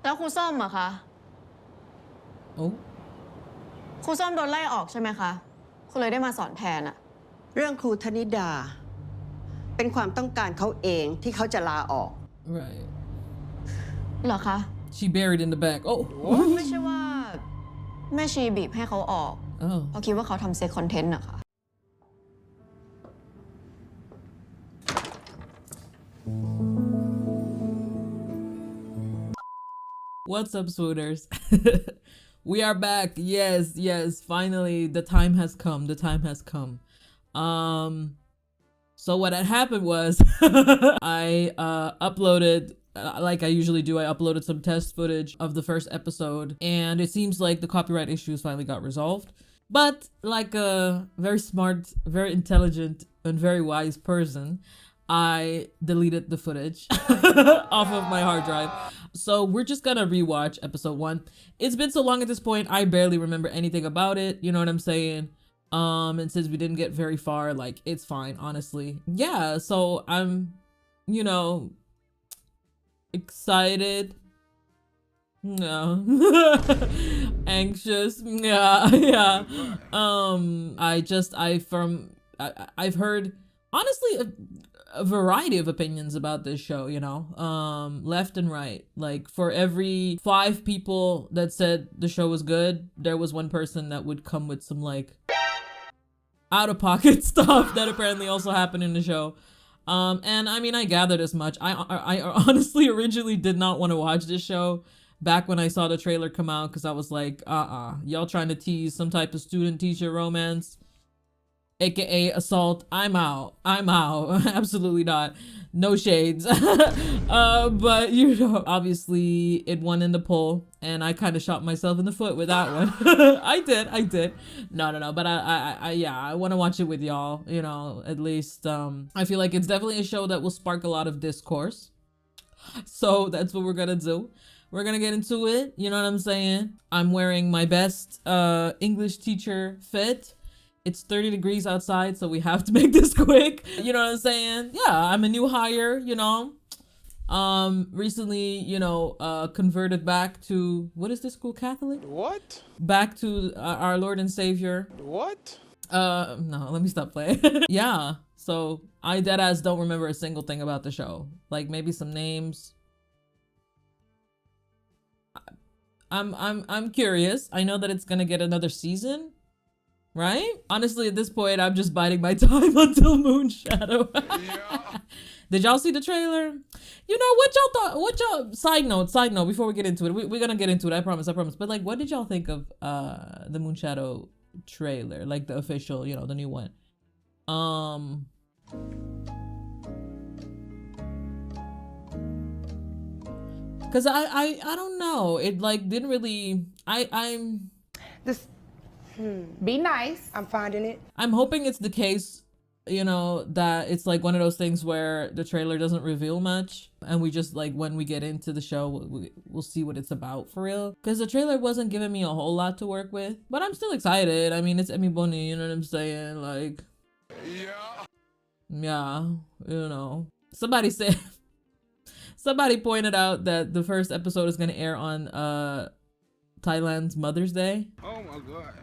แล้วครูส้มอะคะโอ้ครูส้มโดนไล่ออกใช่ไหมคะคุณเลยได้มาสอนแทนอะเรื่องครูธนิดาเป็นความต้องการเขาเองที่เขาจะลาออก right เหรอคะ she buried in the back oh ไม่ใช่ว่าแม่ชีบีบให้เขาออกเพราะคิดว่าเขาทำเซ็กคอนเทนต์อะค่ะ What's up, Swooners? We are back. Yes, finally the time has come. So what had happened was I uploaded like I usually do. I uploaded some test footage of the first episode, and it seems like the copyright issues finally got resolved. But like a very smart, very intelligent, and very wise person, I deleted the footage off of my hard drive. So we're just gonna rewatch episode 1. It's been so long at this point, I barely remember anything about it. You know what I'm saying? And since we didn't get very far, like, it's fine, honestly. Yeah, so I'm, you know, excited. No. Anxious. Yeah. I've heard, honestly, a variety of opinions about this show, you know, left and right. Like, for every 5 people that said the show was good, there was one person that would come with some, like, out-of-pocket stuff that apparently also happened in the show. And I mean, I gathered as much. I honestly originally did not want to watch this show back when I saw the trailer come out, because I was like, y'all trying to tease some type of student-teacher romance, aka assault. I'm out. Absolutely not. No shades. But you know, obviously it won in the poll, and I kind of shot myself in the foot with that one. I did. No. But I want to watch it with y'all, you know, at least. I feel like it's definitely a show that will spark a lot of discourse. So that's what we're gonna do. We're gonna get into it. You know what I'm saying? I'm wearing my best English teacher fit. It's 30 degrees outside, so we have to make this quick. You know what I'm saying? Yeah, I'm a new hire, you know. Recently, you know, converted back to, what is this school, Catholic? What? Back to our Lord and Savior. What? No, let me stop playing. Yeah, so I deadass don't remember a single thing about the show. Like, maybe some names. I'm curious. I know that it's gonna get another season. Right? Honestly, at this point, I'm just biding my time until Moonshadow. Yeah. Did y'all see the trailer? You know, what y'all thought? What y'all, side note, before we get into it, we're gonna get into it, I promise. But like, what did y'all think of the Moonshadow trailer? Like the official, you know, the new one. Cause I don't know. It like didn't really, Be nice. I'm finding it. I'm hoping it's the case, you know, that it's like one of those things where the trailer doesn't reveal much, and we just like, when we get into the show, we'll see what it's about for real. Because the trailer wasn't giving me a whole lot to work with, but I'm still excited. I mean, it's Emi Boni, you know what I'm saying? Like, yeah, you know. Somebody pointed out that the first episode is gonna air on Thailand's Mother's Day. Oh my god.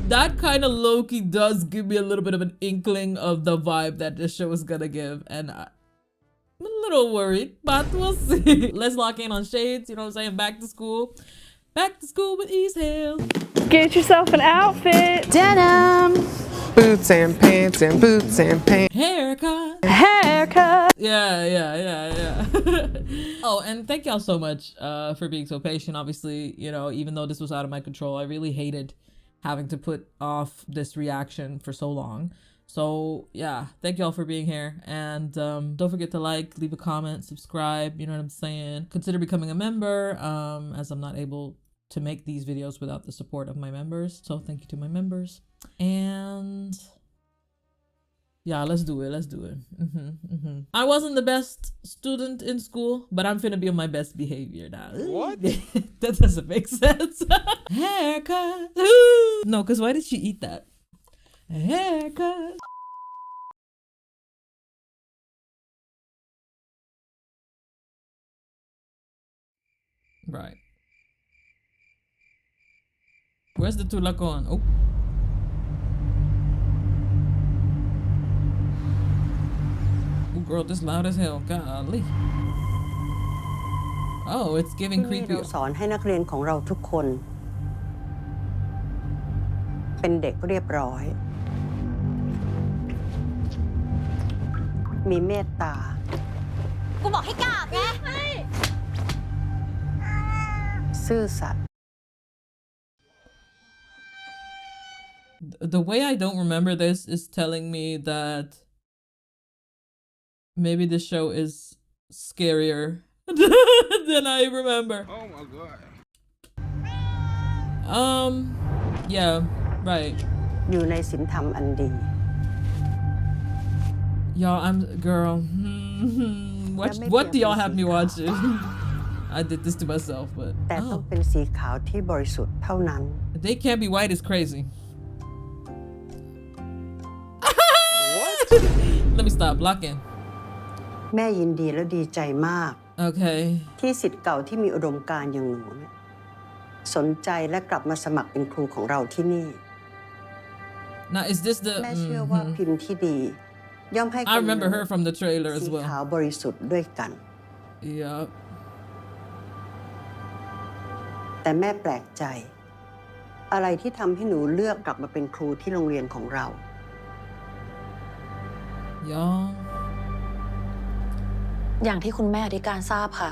That kind of low-key does give me a little bit of an inkling of the vibe that this show is gonna give, and I'm a little worried, but we'll see. Let's lock in on shades, you know what I'm saying? Back to school with Ease Hill. Get yourself an outfit. Denim. Boots and pants and boots and pants. Haircut. Yeah. Oh, and thank y'all so much for being so patient. Obviously, you know, even though this was out of my control, I really hated having to put off this reaction for so long. So yeah, thank y'all for being here, and don't forget to like, leave a comment, subscribe, you know what I'm saying? Consider becoming a member, as I'm not able to make these videos without the support of my members. So thank you to my members. And yeah, let's do it. I wasn't the best student in school, but I'm finna be on my best behavior now. What? That doesn't make sense. Haircut. No, because why did she eat that? Haircut. Right. Where's the tulakon? Oh. Oh, girl, this loud as hell. Golly. Oh, it's giving ที่นี่ creepy. เราสอนให้นักเรียนของเราทุกคน เป็นเด็กเรียบร้อย มีเมตตา กูบอกให้กราบไง ซื่อสัตย์ The way I don't remember this is telling me that maybe the show is scarier than I remember. Oh my god. Yeah, right. อยู่ในศีลธรรมอันดี Y'all, girl. What do y'all have me watching? I did this to myself, but แต่ต้องเป็นสีขาวที่บริสุทธิ์เท่านั้น they can't be white is crazy. Let me stop blocking. แม่ยินดีและดีใจมาก Okay. ที่ศิษย์เก่าที่มีอุดมการณ์อย่างหนูเนี่ยสนใจและกลับมาสมัครเป็นครูของเราที่นี่ Now, is this the? แม่เชื่อว่าพิมพ์ที่ดี ย่อมให้ I remember her from the trailer สี as ขาว well. บริสุทธิ์ด้วยกัน Yup. แต่แม่แปลกใจ อะไรที่ทำให้หนูเลือกกลับมาเป็นครูที่โรงเรียนของเรา Y'all. อย่างที่คุณแม่อธิการทราบค่ะ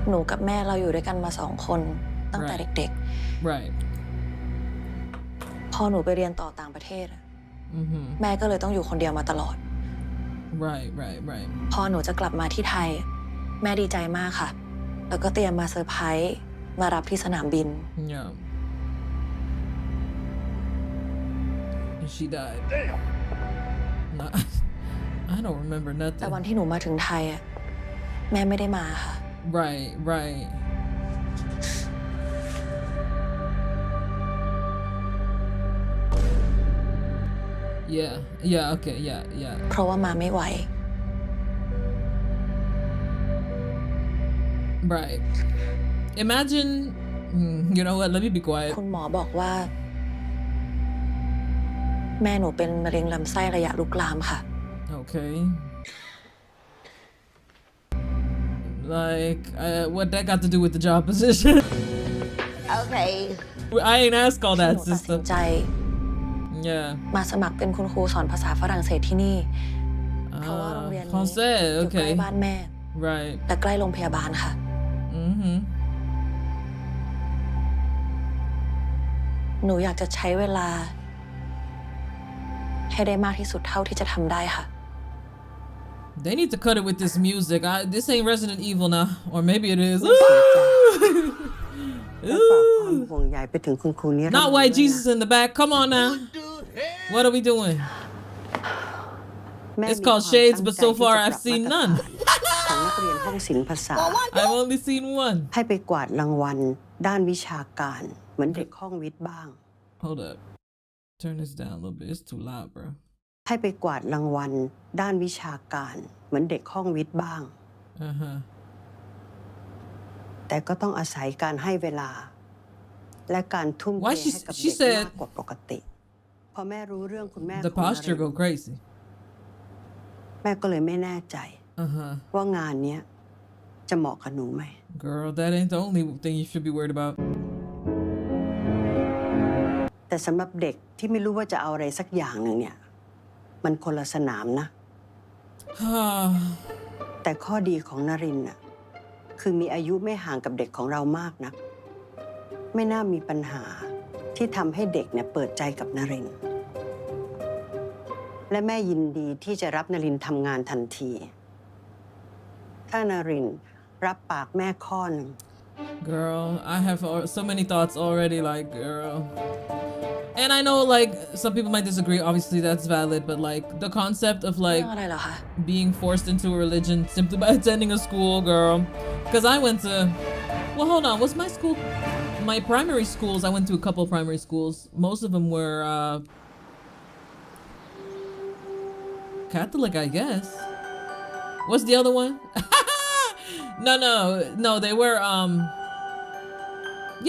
หนูกับแม่เราอยู่ด้วยกันมา2 คนตั้งแต่เด็ก Right. ๆ พอหนูไปเรียนต่อต่างประเทศอะ แม่ก็เลยต้องอยู่คนเดียวมาตลอด Right. พอหนูจะกลับมาที่ไทย แม่ดีใจมากค่ะ แล้วก็เตรียมมาเซอร์ไพรส์มารับที่สนามบิน Yeah. And she died. Damn. Nah, I don't remember แต่วัน nothing. ที่หนูมาถึงไทยอะแม่ไม่ได้มาค่ะ Right. Yeah. Okay. Yeah. เพราะว่ามาไม่ไหว Right. Imagine. You know what? Let me be quiet. คุณหมอบอกว่า แม่หนูเป็นมะเร็งลำไส้ระยะลุกลามค่ะ Okay. Like, what that got to do with the job position? Okay. I ain't ask all ห that, นูตัดสิน sister. ใจ Yeah. มาสมัครเป็นคุณครูสอนภาษาฝรั่งเศสที่นี่ เพราะว่าโรงเรียนนี้ Français. อยู่ใกล้ Okay. บ้านแม่ Right. และใกล้โรงพยาบาลค่ะ หนูอยากจะใช้เวลา ให้ได้มากที่สุดเท่าที่จะทำได้ค่ะ They need to cut it with this music. This ain't Resident Evil now, or maybe it is. และฝากความห่วงใยไปถึงคุณครูนิรันดร์ Not white ด้วยนะ Jesus in the back. Come on now. What are we doing? แม่ It's มี called ความ Shades, ตั้ง but ใจ so ที่ far จะ I've ปรับ seen มาตรฐาน none. ของนักเรียนห้องศิลป์ภาษา I've only seen one. ให้ไปกวาดรางวัลด้านวิชาการ เหมือนเด็กห้องวิทย์บ้าง Hold up. Turn this down a little bit. It's too loud, bro. ให้ไปกวาดรางวัลด้านวิชาการ เหมือนเด็กห้องวิทย์บ้าง แต่ก็ต้องอาศัยการให้เวลา และการทุ่มเท Why ให้กับ she เด็ก said มากกว่าปกติ พอแม่รู้เรื่องคุณแม่ the ของน posture ริ go น crazy. แม่ก็เลยไม่แน่ใจ ว่างานเนี้ยจะเหมาะกับหนูไหม Girl, that ain't the only thing you should be worried about. แต่สำหรับเด็กที่ไม่รู้ว่าจะเอาอะไรสักอย่างหนึ่งเนี่ย มันคนละสนามนะ แต่ข้อดีของนรินทร์น่ะคือมีอายุไม่ห่างกับเด็กของเรามากนัก ไม่น่ามีปัญหาที่ทำให้เด็กเนี่ยเปิดใจกับนรินทร์และแม่ยินดีที่จะรับนรินทร์ทำงานทันที ถ้านรินทร์รับปากแม่ข้อหนึ่ง Girl, I have so many thoughts already, like, girl. And I know, like, some people might disagree. Obviously, that's valid. But, like, the concept of, เรื่ like, องอะไรเหรอคะ being forced into a religion simply by attending a school, girl. Because I went to... Well, hold on. What's my school? My primary schools, I went to a couple primary schools. Most of them were, Catholic, I guess. What's the other one? No, they were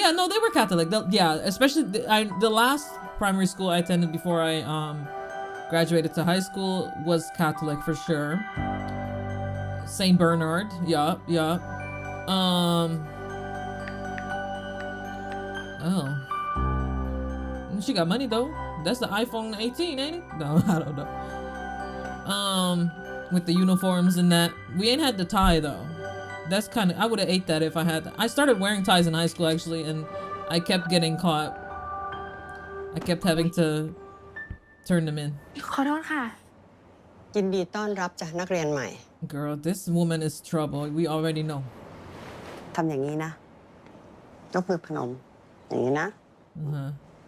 yeah, no, they were Catholic. Yeah, especially the last primary school I attended before I graduated to high school was Catholic for sure. Saint Bernard, yeah. Oh, she got money though. That's the iPhone 18, ain't it? No, I don't know. With the uniforms and that. We ain't had the tie though. That's kind of, I would have ate that if I had that. I started wearing ties in high school actually, and I kept getting caught. I kept having to turn them in. ขอโทษค่ะ ยินดีต้อนรับจากนักเรียนใหม่ Girl, this woman is trouble. We already know. ทำอย่างนี้นะยกมือพนมอย่างนี้นะ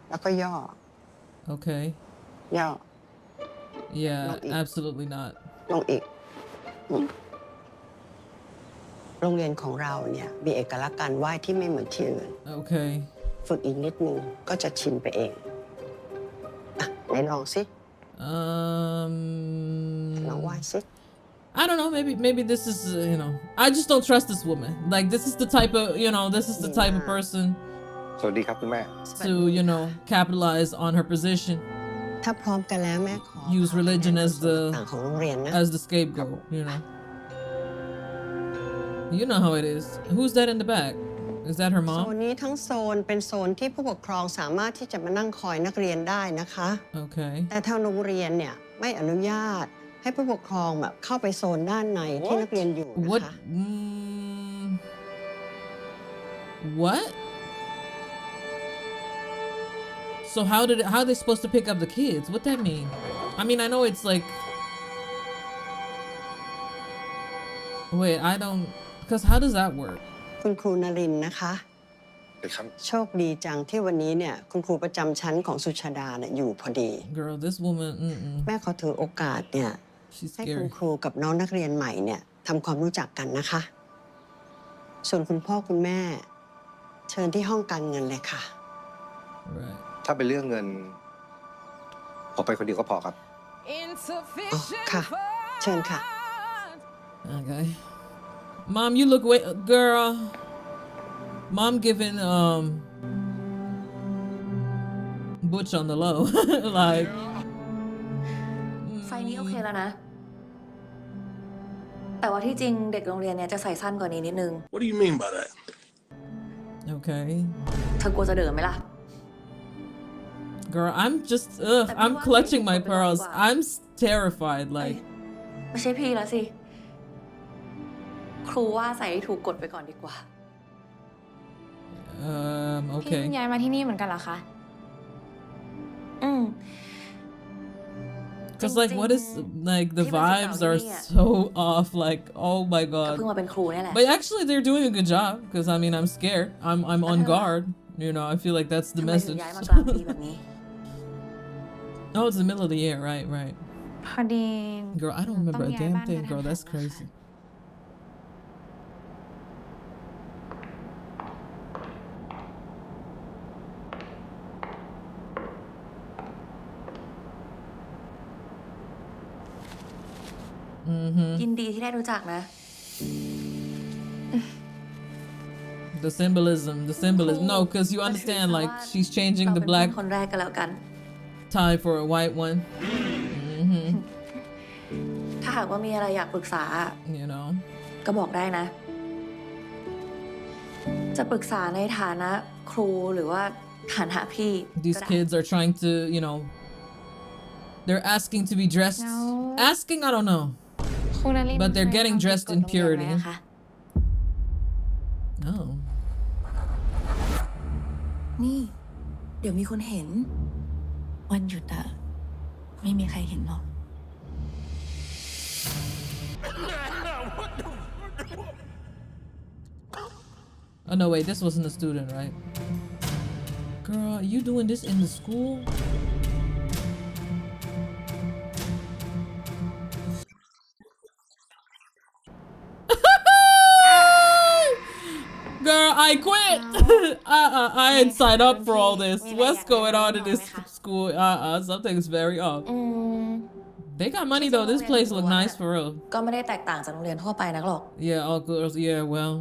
แล้วก็ย่อ Okay. ย่อ Yeah, absolutely not. ลงอีกโรงเรียนของเราเนี่ยมีเอกลักษณ์การไหว้ที่ไม่เหมือนที่อื่น Okay. ฝึกอีกนิดนึงก็จะชินไปเองอ่ะไหนลองสิลองไหว้สิ I don't know, maybe this is, you know, I just don't trust this woman. Like, this is the type of, you know, this is the type of person สวัสดีครับคุณแม่ to, you know, capitalize on her position. ถ้าพร้อมกันแล้วแม่ขอ Use religion as ต่างของโรงเรียนนะ the scapegoat, you know. You know how it is. Who's that in the back? Is that her โซ mom? นนี้ทั้งโซนเป็นโซนที่ผู้ปกครองสามารถที่จะมานั่งคอยนักเรียนได้นะคะ Okay. แต่ทางโรงเรียนเนี่ยไม่อนุญาตให้ผู้ปกครองแบบเข้าไปโซนด้านในที่นักเรียนอยู่นะ What? คะ What? So how are they supposed to pick up the kids? What that mean? I mean, I know it's like. Wait, I don't. Because how does that work? คุณครูนรินทร์นะคะ ครับ โชคดีจังที่วันนี้เนี่ยคุณครูประจำชั้นของสุชาดาเนี่ยอยู่พอดี Girl, this woman. แม่ขอถือโอกาสเนี่ย She's ให้คุณ scary. ครูกับน้องนักเรียนใหม่เนี่ยทำความรู้จักกันนะคะ ส่วนคุณพ่อคุณแม่ เชิญที่ห้องการเงินเลยค่ะ Right. ถ้าเป็นเรื่องเงินผมไปคนเดียวก็พอครับ อ๋อค่ะ เชิญค่ะ Okay. Mom, you look way, girl. Mom giving Butch on the low, like. ไซส์นี้โอเคแล้วนะ แต่ว่าที่จริงเด็กโรงเรียนเนี่ยจะใส่สั้นกว่านี้นิดนึง What do you mean by that? Okay. เธอกลัวจะเดินไหมล่ะ Girl, I'm just, I'm clutching my pearls. I'm terrified, like. ไม่ใช่พี่แล้วสิ ครูว่าใส่ให้ถูกกฎไปก่อนดีกว่า พี่เพิ่ง okay. ย้ายมาที่นี่เหมือนกันเหรอคะ Because like, what is, like, the vibes are so off, like, oh my ก็ god. เพิ่งมาเป็นครูนี่แหละ But actually, they're doing a good job, because I mean, I'm scared. I'm on guard. You know, I feel like that's the ทำไมถึง message. ย้ายมากลางปีแบบนี้ Oh, it's the middle of the year, right? พอดี Girl, I don't remember aต้องย้าย damn บ้าน thing, กระทัน girl. That's หัน crazy. Mm-hmm. ยินดีที่ได้รู้จักนะ The symbolism. No, because you understand, like, she's changing the black คนแรกก็แล้วกัน tie for a white one. Mm-hmm. ถ้าหากว่ามีอะไรอยากปรึกษา You know. ก็บอกได้นะ จะปรึกษาในฐานะครูหรือว่าฐานะพี่ These kids are trying to, you know, they're asking to be dressed. No. Asking, I don't know. ครูนาริน But they're getting เคย dressed ทำ in ผิดกฎโรงเรียน purity. ไหมอะคะ Oh. นี่ เดี๋ยวมีคนเห็น วันหยุดอะไม่มีใครเห็นหรอก Oh no, wait, this wasn't a student, right? Girl, are you doing this in the school? Girl, I quit. I ain't signed up for all this. What's going on in this school? Something's very off. They got money though. This place look nice for real. ก็ไม่ได้แตกต่างจากโรงเรียนทั่วไปนักหรอก Yeah, all girls. Yeah, well,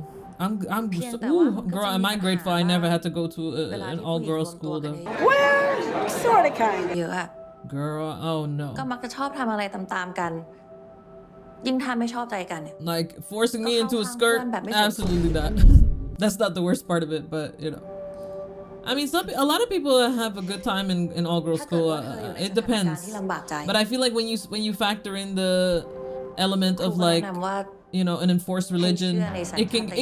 I'm Ooh, ooh, girl. Am I grateful? I never had to go to an all girls school though. Well, sort of kind. เยอะอะ Girl, oh ก็ no. มักจะชอบทำอะไรตามๆกัน ยิ่งทำไม่ชอบใจกันเนี่ย Like forcing me into a Go skirt? hang out, Absolutely not. That's not the worst part of it, but you know. I mean, a lot of people have a good time in all girls ถ้าเกิด school. ว่าเธออยู่ใน It สถานการณ์ depends. ที่ลำบากใจ But I feel like when you factor in the element ครู of ก็ like แนะนำว่า you know an enforced religion, Hey,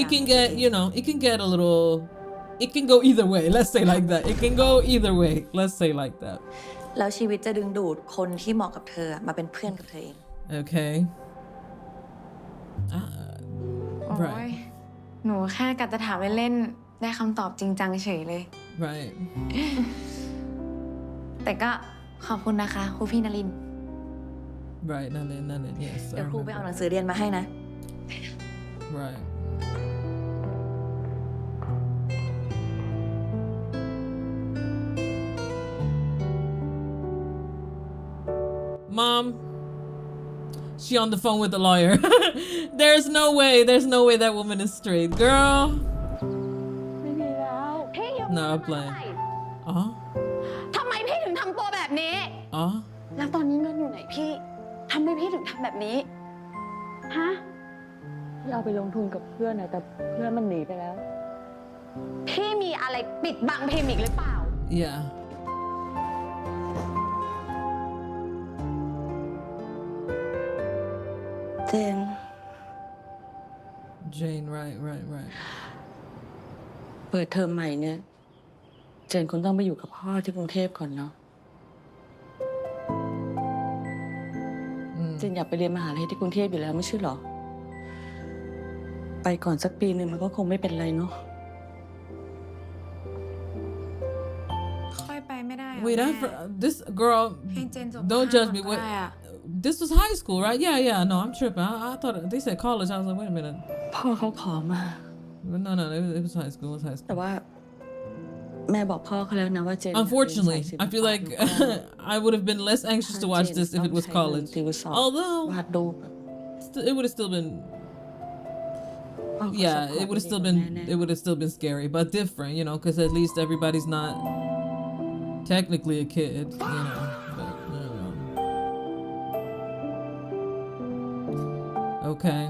it can get you know it can get a little. It can go either way. Let's say like that. It can go either way. Let's say like that. แล้วชีวิตจะดึงดูดคนที่เหมาะกับเธอมาเป็นเพื่อนกับเธอเอง Okay. โอ้ย Right. หนูแค่กัดจะถามเล่นๆได้คำตอบจริงจังเฉยเลย Right. แต่ก็ขอบคุณนะคะครูพี่นลิน Right. None. Yes. เดี๋ยว I ครูไปเอา remember. หนังสือเรียนมาให้นะ Right. Mom, she on the phone with the lawyer. There's no way that woman is straight, girl. ไม่มีแล้วพี่อยู่ No, I'm playing. ทำไมพี่ถึงทำตัวแบบนี้ แล้วตอนนี้เงินอยู่ไหนพี่ทำไมพี่ถึงทำแบบนี้ฮะ พี่เอาไปลงทุนกับเพื่อนนะแต่เพื่อนมันหนีไปแล้ว พี่มีอะไรปิดบังพิมพ์อีกหรือเปล่า Yeah. Jane, right. เปิดเทอมใหม่เนี่ยเจนคงต้องไปอยู่กับพ่อที่กรุงเทพก่อนเนาะเจนอยากไปเรียนมหาลัยที่กรุงเทพอยู่แล้วไม่ใช่หรอไปก่อนสักปีหนึ่งมันก็คงไม่เป็นไรเนาะ ค่อยไปไม่ได้ Wait, this girl. เพลงเจนจบ Don't judge me. ก็ What? ได้อะ This was high school, right? Yeah. No, I'm tripping. I thought they said college. I was like, wait a minute. พ่อเขาขอมา No. It was high school. It was high แต่ school. ว่าแม่บอกพ่อเขาแล้วนะว่าเจน Unfortunately, I feel like I would have been less anxious to watch this if it was college. Although วาดรูป it would have still been. Yeah, it would have still been scary, but different, you know, because at least everybody's not technically a kid, you know. But, you know. Okay.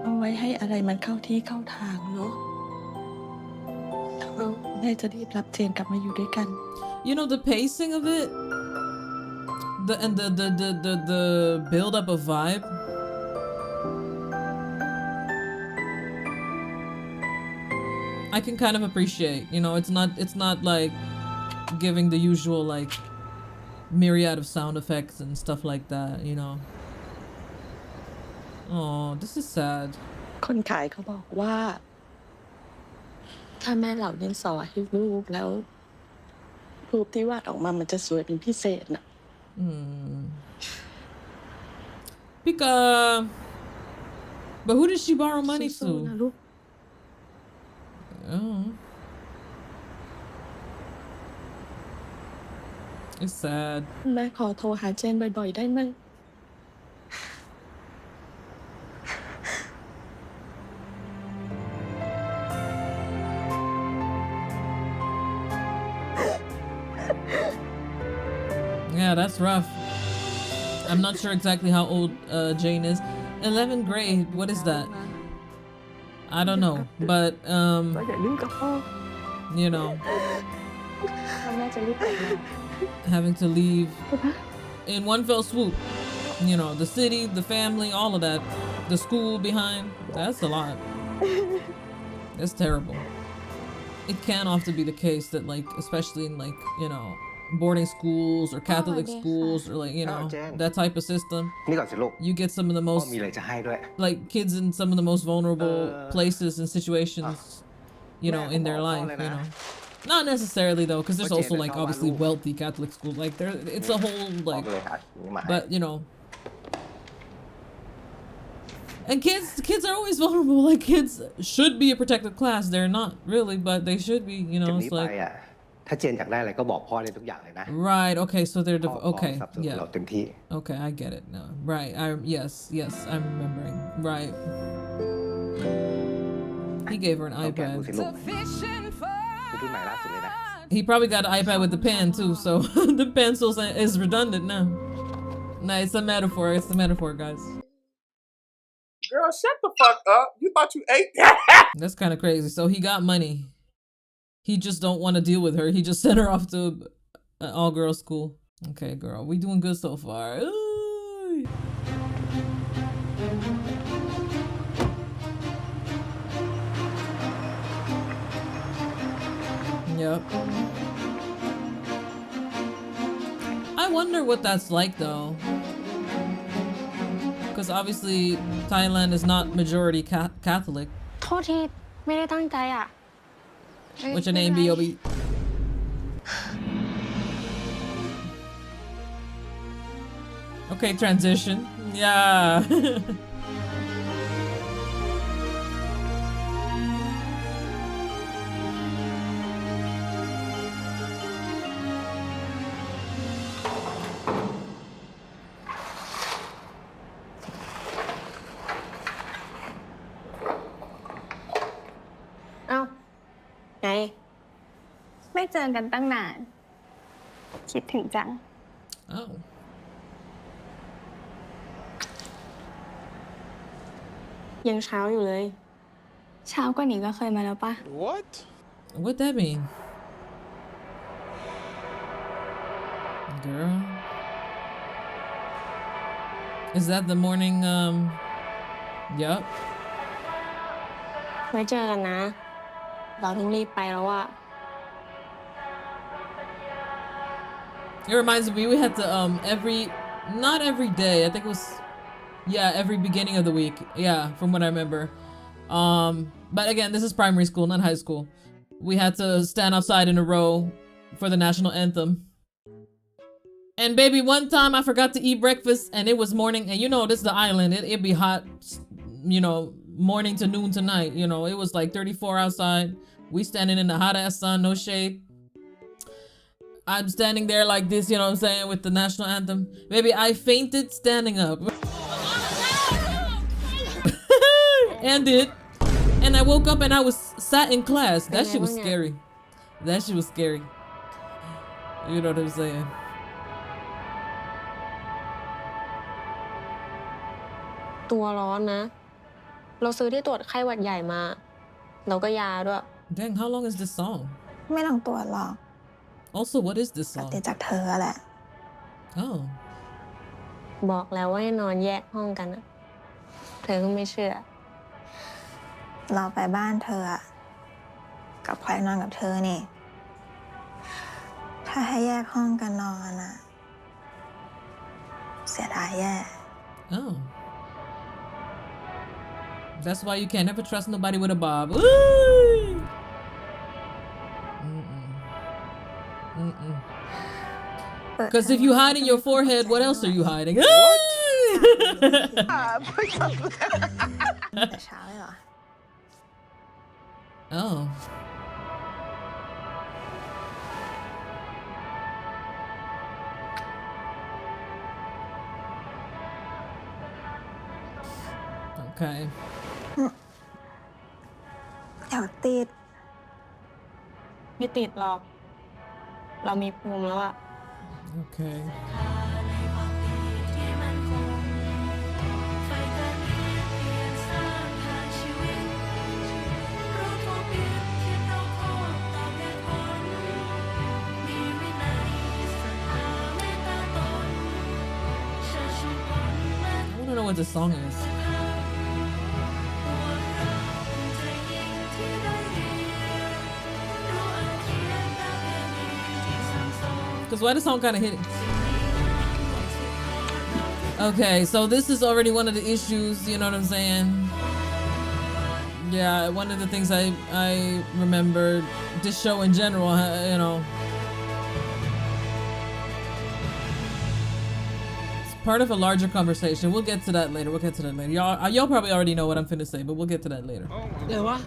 เอาไว้ให้อะไรมันเข้าที่เข้าทางเนาะแล้วแม่จะรีบรับเจนกลับมาอยู่ด้วยกัน You know, the pacing of it, the build up of vibe. I can kind of appreciate, you know, it's not like giving the usual like myriad of sound effects and stuff like that, you know. Oh, this is sad. คนขายเขาบอกว่า ถ้าแม่เหล่าดินสอให้ลูกแล้วรูปที่วาดออกมามันจะสวยเป็นพิเศษนะ Because, but who did she borrow money สู้ๆ to? นะลูก Oh. It's sad. แม่ขอโทรหาเจนบ่อยๆได้ไหม Yeah, that's rough. I'm not sure exactly how old Jane is. 11th grade, what is that? I don't know, but ก็อย่าลืมกับพ่อ you know, แม่จะรีบกลับมา having to leave in one fell swoop. You know, the city, the family, all of that, the school behind. That's a lot. That's terrible. It can often be the case that, like, especially in, like, you know, boarding schools or Catholic schools or, like, you know, that type of system. นี่ก่อนสิลูก You get some of the พ่อ most มีอะไรจะให้ด้วย like kids in some of the most vulnerable places and situations, you know, in their life, you know. Not necessarily though, because there's also like obviously wealthy Catholic schools. Like there, it's a whole พ่อ like, ก็เลยหานี่มาให้ but you know. And kids are always vulnerable. Like kids should be a protected class. They're not really, but they should be. You จาก know, นี้ it's ไป like อ่ะ ถ้าเจนอยากได้อะไรก็บอกพ่อได้ทุกอย่างเลยนะ Right. Okay. So they're พ่อ okay. สนับสนุน Yeah. เราเต็มที่ Okay. I get it now. Right. Yes. I'm remembering. Right. He gave her an ลองแกะดู iPad. สิลูกคือรุ่นใหม่ล่าสุดเลยนะ He probably got an iPad with the pen too, so the pencil is redundant now. Nah, it's a metaphor. It's a metaphor, guys. Girl, shut the fuck up. You thought you ate that? That's kind of crazy. So he got money. He just don't want to deal with her. He just sent her off to an all-girls school. Okay, girl, we doing good so far. Ooh. Yep. I wonder what that's like though. Because obviously Thailand is not majority Catholic. โทษทีไม่ได้ตั้งใจอ่ะ What's your name, B.O.B.? Okay, transition. Yeah. Ơ, ไง ไม่เจอกันตั้งนาน คิดถึงจัง Oh. ยังเช้าอยู่เลย เช้ากว่านี้ก็เคยมาแล้วปะ What? What that mean? Girl. Is that the morning, Yup. ไว้เจอกันนะ เราต้องรีบไปแล้วอะ It reminds me, we had to, not every day, I think it was, yeah, every beginning of the week. Yeah, from what I remember. But again, this is primary school, not high school. We had to stand outside in a row for the national anthem. And baby, one time I forgot to eat breakfast and it was morning, and you know, this is the island, it'd be hot, you know, morning to noon to night, you know, it was like 34 outside. We standing in the hot ass sun, no shade. I'm standing there like this, you know what I'm saying, with the national anthem. Baby, I fainted standing up. And did. And I woke up and I was sat in class. That shit was scary. That shit was scary. You know what I'm saying? ตัวร้อนนะ เราซื้อที่ตรวจไข้หวัดใหญ่มา เราก็ยาด้วย Dang, how long is this song? ไม่ต้องตรวจหรอก Also, what is this ก็ song? ติดจากเธอแหละ Oh. บอกแล้วว่าให้นอนแยกห้องกันอะเธอก็ไม่เชื่อ เราไปบ้านเธออะกับพลอยนอนกับเธอนี่ ถ้าให้แยกห้องกันนอนอะเสียดายแย่ Oh. That's why you can't ever trust nobody with a bob. Because if you hide in your forehead, what else are you hiding? แต่เช้าเลยเหรอ Oh. Okay. เดี๋ยวติด ไม่ติดหรอก เรามีภูมิแล้วอะ Okay. I want to know what this song is. Because why the song kind of hit? Okay, so this is already one of the issues, you know what I'm saying? Yeah, one of the things I remember this show in general, you know. It's part of a larger conversation. We'll get to that later. We'll get to that later. Y'all probably already know what I'm finna say, but we'll get to that later. เดี๋ยววะ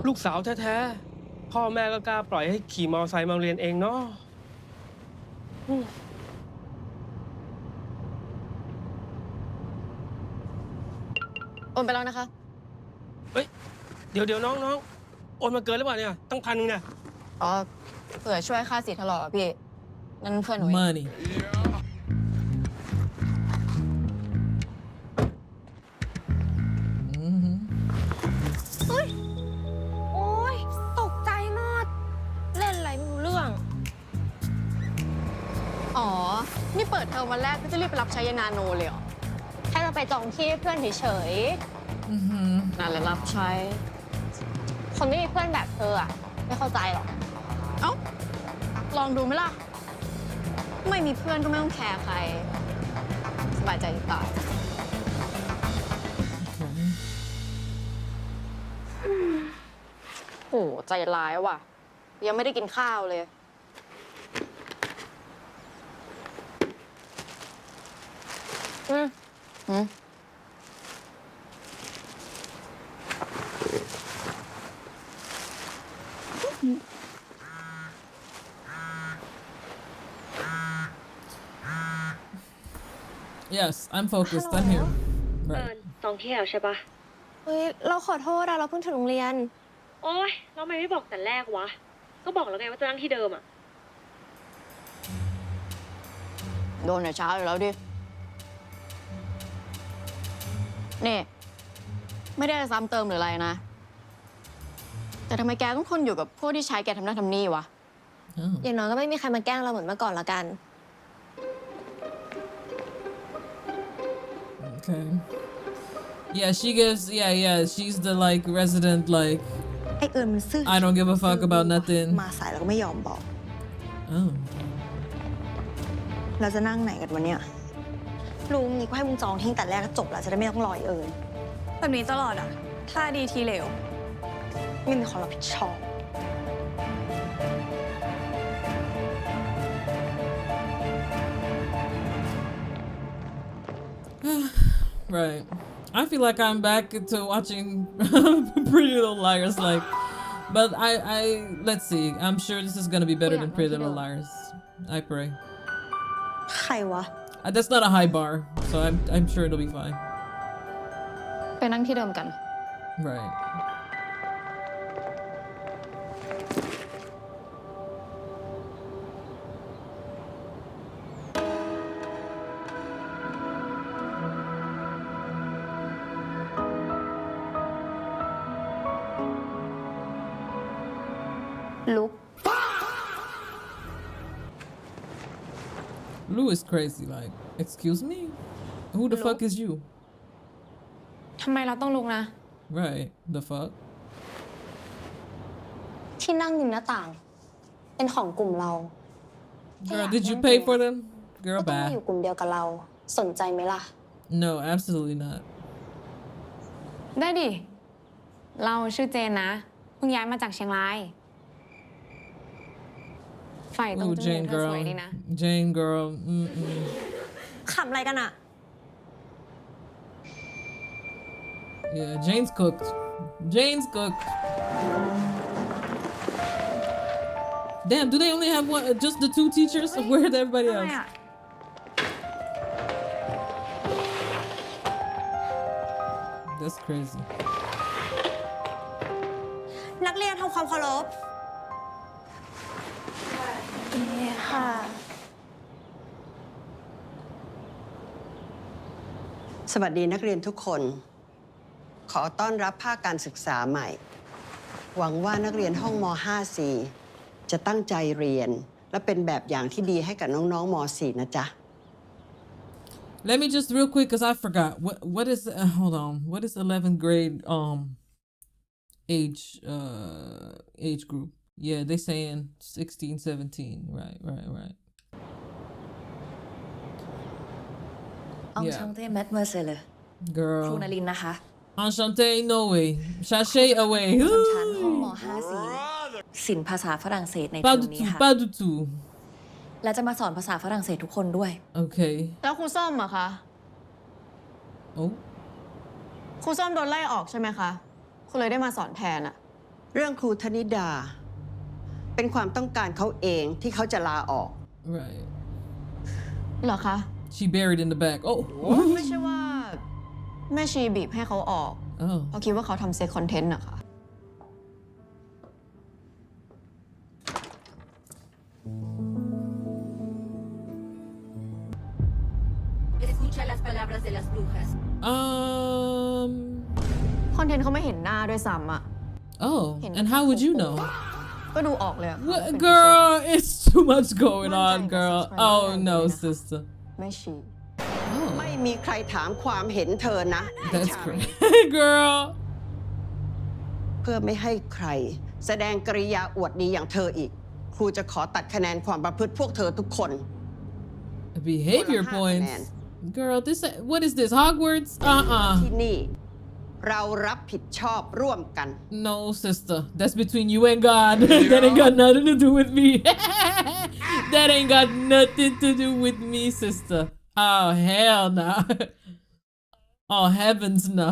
ลูกสาวแท้ๆพ่อแม่ก็กล้าปล่อยให้ขี่มอเตอร์ไซค์มาเรียนเองเนาะโอนไปแล้วนะคะ เฮ้ยเดี๋ยวน้องโอนมาเกินหรือเปล่าเนี่ยตั้ง1,000เนี่ย อ๋อ เผื่อช่วยค่าสีถลอกอะพี่ นั่นเพื่อนหนูเอง money เฮ้ย โอ๊ย ตกใจหมด เล่นอะไรไม่รู้เรื่อง อ๋อ นี่เปิดเทอมวันแรกก็จะรีบไปรับใช้ยานาโนเลยเหรอ แค่จะไปจองที่เพื่อนเฉยๆนั่นแหละรับใช้ คนไม่มีเพื่อนแบบเธออะไม่เข้าใจหรอก เอ้า ลองดูไหมล่ะ ไม่มีเพื่อนก็ไม่ต้องแคร์ใคร สบายใจจะตาย โอ้ใจร้ายว่ะ ยังไม่ได้กินข้าวเลย yes I'm focused I'm here right จองที่แล้วใช่ปะ เฮ้ย เราขอโทษอะเราเพิ่งถึงโรงเรียน โอ๊ยเราไม่บอกแต่แรกวะ ก็บอกแล้วไงว่าจะนั่งที่เดิมอะ โดนแต่เช้าอยู่แล้วดิ นี่ ไม่ได้ซ้ำเติมหรืออะไรนะ แต่ทำไมแกต้องทนอยู่กับพวกที่ใช้แกทำนั่นทำนี่วะ อย่างน้อยก็ไม่มีใครมาแกล้งเราเหมือนเมื่อก่อนละกัน okay yeah she gives yeah she's the like resident like ไอเอิญมันซื่อ I don't give a fuck about nothing มาสายแล้วก็ไม่ยอมบอก oh เราจะนั่งไหนกันวันเนี้ยลุงนี่ก็ให้มึงจองทิ้งแต่แรกก็จบแล้วจะได้ไม่ต้องรอเอิญแบบนี้ตลอดอ่ะท่าดีทีเหลวไม่มีความรับผิดชอบ right I feel like I'm back to watching Pretty Little Liars like but I let's see I'm sure this is gonna be better than Pretty Little Liars I pray ใครวะ that's not a high bar so I'm sure it'll be fine ไปนั่งที่เดิมกัน rightลุก Lou is crazy like excuse me who the fuck is you ทำไมเราต้องลุกนะ right the fuck ที่นั่งริมหน้าต่าง เป็นของกลุ่มเรา girl did you pay for them ก็ girl ต้องมา bad อยู่กลุ่มเดียวกับเรา สนใจไหมล่ะ no absolutely not ได้ดิ เราชื่อเจนนะ เพิ่งย้ายมาจากเชียงราย ฝ่ายตรง ooh จมูก Jane เธอสวย girl ดีนะ Jane girl ขำอะไรกันอะ yeah Jane's cooked damn do they only have one just the 2 teachers where's everybody else that's crazy นักเรียนทำความเคารพค่ะ สวัสดีนักเรียนทุกคน ขอต้อนรับภาคการศึกษาใหม่ หวังว่านักเรียนห้องม .5C จะตั้งใจเรียน และเป็นแบบอย่างที่ดีให้กับน้องๆม .4 นะจ๊ะ let me just real quick because I forgot what is hold on what is 11th grade age group yeah they saying 16 17 right Enchanté mademoiselle girl ครูนลินนะคะ enchanté no way sachet away คนชั้นห้องม .5C ศิลป์ภาษาฝรั่งเศสในเทอ pas ม du นี้ tout ค่ะ pas du tout และจะมาสอนภาษาฝรั่งเศสทุกคนด้วย okay แล้วครูส้มอะคะ oh ครูส้มโดนไล่ออกใช่ไหมคะ คุณเลยได้มาสอนแทนอะ เรื่องครูธนิดา เป็นความต้องการเขาเองที่เขาจะลาออก Right. เหรอคะ She buried in the back. Oh. ไม่ใช่ว่าแม่ชีบีบให้เขาออก Oh. เพราะคิดว่าเขาทำเซ็กคอนเทนต์นะคะ คอนเทนต์เขาไม่เห็นหน้าด้วยซ้ำอะ Oh. And how would you know? ก็ดูออกเลยอะ What, girl, it's too much going on, girl. Oh no, sister. แม่ชี ไม่มีใครถามความเห็นเธอนะ That's great, girl. เพื่อไม่ให้ใครแสดงกริยาอวดดีอย่างเธออีก ครูจะขอตัดคะแนนความประพฤติพวกเธอทุกคน Behavior points. Girl, this what is this? Hogwarts? ที่นี่เรารับผิดชอบร่วมกัน No, sister. That's between you and God. That ain't got nothing to do with me. That ain't got nothing to do with me, sister. Oh, hell no. Oh, heavens no.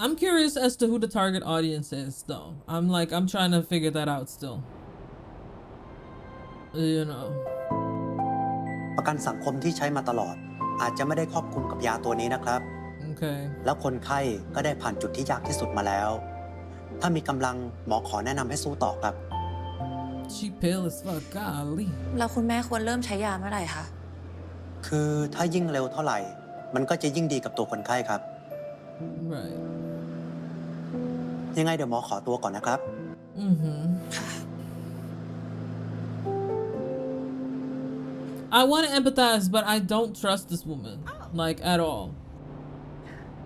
I'm curious as to who the target audience is, though. I'm trying to figure that out still. You know. ประกันสังคมที่ใช้มาตลอด อาจจะไม่ได้ครอบคลุมกับยาตัวนี้นะครับ Okay. แล้วคนไข้ก็ได้ผ่านจุดที่ยากที่สุดมาแล้ว ถ้ามีกำลังหมอขอแนะนำให้สู้ต่อครับ She pale as fuck, golly. แล้วคุณแม่ควรเริ่มใช้ยาเมื่อไหร่คะ คือถ้ายิ่งเร็วเท่าไหร่ มันก็จะยิ่งดีกับตัวคนไข้ครับ Right. ยังไงเดี๋ยวหมอขอตัวก่อนนะครับ I want to empathize, but I don't trust this woman, like at all.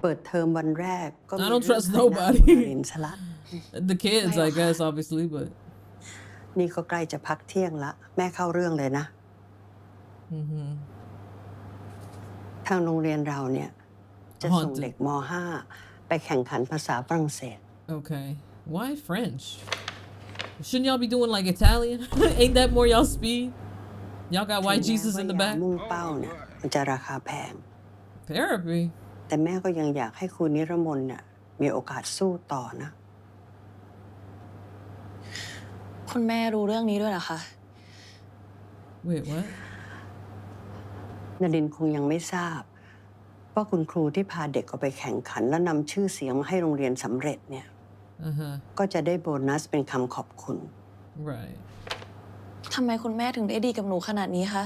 เปิดเทอมวันแรกก็ I don't trust nobody. The kids, I guess, obviously, but นี่ก็ใกล้จะพักเที่ยงละ แม่เข้าเรื่องเลยนะ ทางโรงเรียนเราเนี่ย จะส่งเด็กม .5 ไปแข่งขันภาษาฝรั่งเศส Okay. Why French? Shouldn't y'all be doing like Italian? Ain't that more y'all speed? Y'all got white Jesus in the back? มุ่งเป้าเนี่ยมันจะราคาแพง Therapy. แต่แม่ก็ยังอยากให้ครูนิรมนเนี่ยมีโอกาสสู้ต่อนะ คุณแม่รู้เรื่องนี้ด้วยเหรอคะ Wait, what? นรินทร์คงยังไม่ทราบว่าคุณครูที่พาเด็กเขาไปแข่งขันและนำชื่อเสียงมาให้โรงเรียนสำเร็จเนี่ย ก็จะได้โบนัสเป็นคำขอบคุณ Right. ทำไมคุณแม่ถึงได้ดีกับหนูขนาดนี้คะ